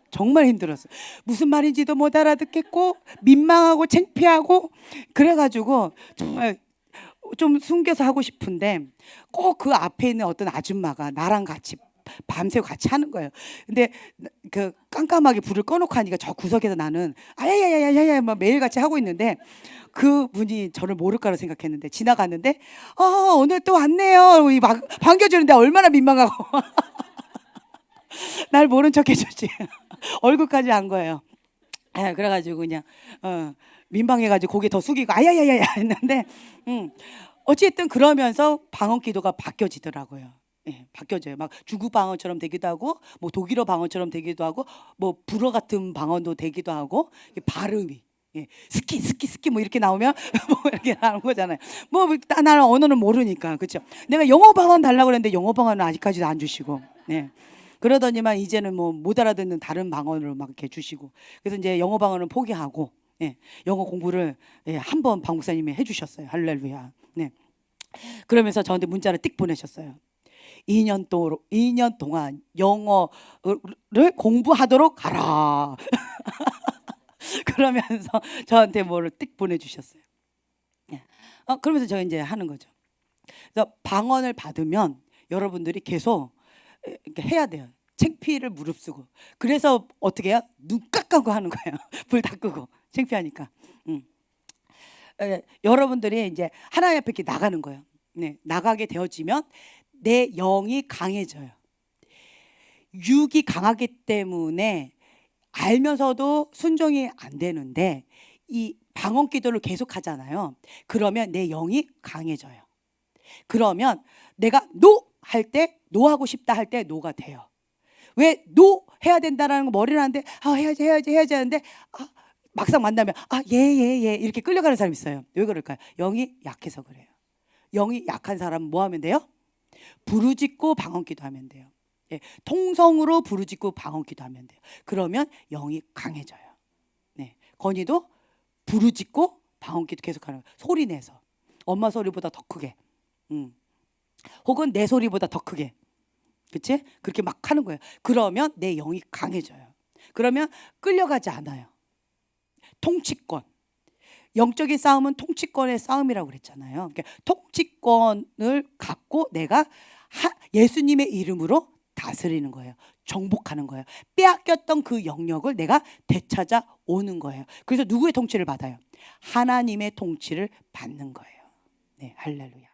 정말 힘들었어요. 무슨 말인지도 못 알아듣겠고 민망하고 창피하고, 그래가지고 정말 좀 숨겨서 하고 싶은데 꼭 그 앞에 있는 어떤 아줌마가 나랑 같이 밤새 같이 하는 거예요. 근데 그 깜깜하게 불을 꺼놓고 하니까 저 구석에서 나는 아야야야야야 막 매일 같이 하고 있는데, 그 분이 저를 모를까라 생각했는데 지나갔는데 오늘 또 왔네요 막 반겨주는데 얼마나 민망하고 날 모른 척 해주지. 얼굴까지 한 거예요. 그래가지고 그냥 민망해가지고 고개 더 숙이고 아야야야야 했는데, 어쨌든 그러면서 방언 기도가 바뀌어지더라고요. 바뀌어져요. 막 중국 방언처럼 되기도 하고, 뭐 독일어 방언처럼 되기도 하고, 뭐 불어 같은 방언도 되기도 하고, 발음이 스키 뭐 이렇게 나오면 뭐 이렇게 나오는 거잖아요. 뭐 나는 언어는 모르니까, 그렇죠? 내가 영어 방언 달라고 그랬는데 영어 방언은 아직까지도 안 주시고, 그러더니만 이제는 뭐 못 알아듣는 다른 방언으로 막 이렇게 주시고, 그래서 이제 영어 방언은 포기하고 영어 공부를 한 번 박 목사님이 해주셨어요. 할렐루야. 그러면서 저한테 문자를 띡 보내셨어요. 2년 동안 영어를 공부하도록 가라. 그러면서 저한테 뭐를 띡 보내주셨어요. 예. 그러면서 저 이제 하는 거죠. 그래서 방언을 받으면 여러분들이 계속 이렇게 해야 돼요. 창피를 무릅쓰고. 그래서 어떻게 해요? 눈 깜깜고 하는 거예요. 불 다 끄고. 창피하니까. 여러분들이 이제 하나님 앞에 이렇게 나가는 거예요. 네, 나가게 되어지면 내 영이 강해져요. 육이 강하기 때문에 알면서도 순종이 안 되는데 이 방언 기도를 계속 하잖아요. 그러면 내 영이 강해져요. 그러면 내가 노 할 때 노하고 싶다 할 때 노가 돼요. 왜 노 해야 된다라는 거 머리를 하는데 해야지 하는데 막상 만나면 예 이렇게 끌려가는 사람이 있어요. 왜 그럴까요? 영이 약해서 그래요. 영이 약한 사람은 뭐 하면 돼요? 부르짖고 방언기도 하면 돼요. 예, 통성으로 부르짖고 방언기도 하면 돼요. 그러면 영이 강해져요. 네, 건이도 부르짖고 방언기도 계속하는 거예요. 소리 내서 엄마 소리보다 더 크게, 혹은 내 소리보다 더 크게, 그치? 그렇게 막 하는 거예요. 그러면 내 영이 강해져요. 그러면 끌려가지 않아요. 통치권. 영적인 싸움은 통치권의 싸움이라고 그랬잖아요. 그러니까 통치권을 갖고 내가 예수님의 이름으로 다스리는 거예요. 정복하는 거예요. 빼앗겼던 그 영역을 내가 되찾아 오는 거예요. 그래서 누구의 통치를 받아요? 하나님의 통치를 받는 거예요. 네, 할렐루야.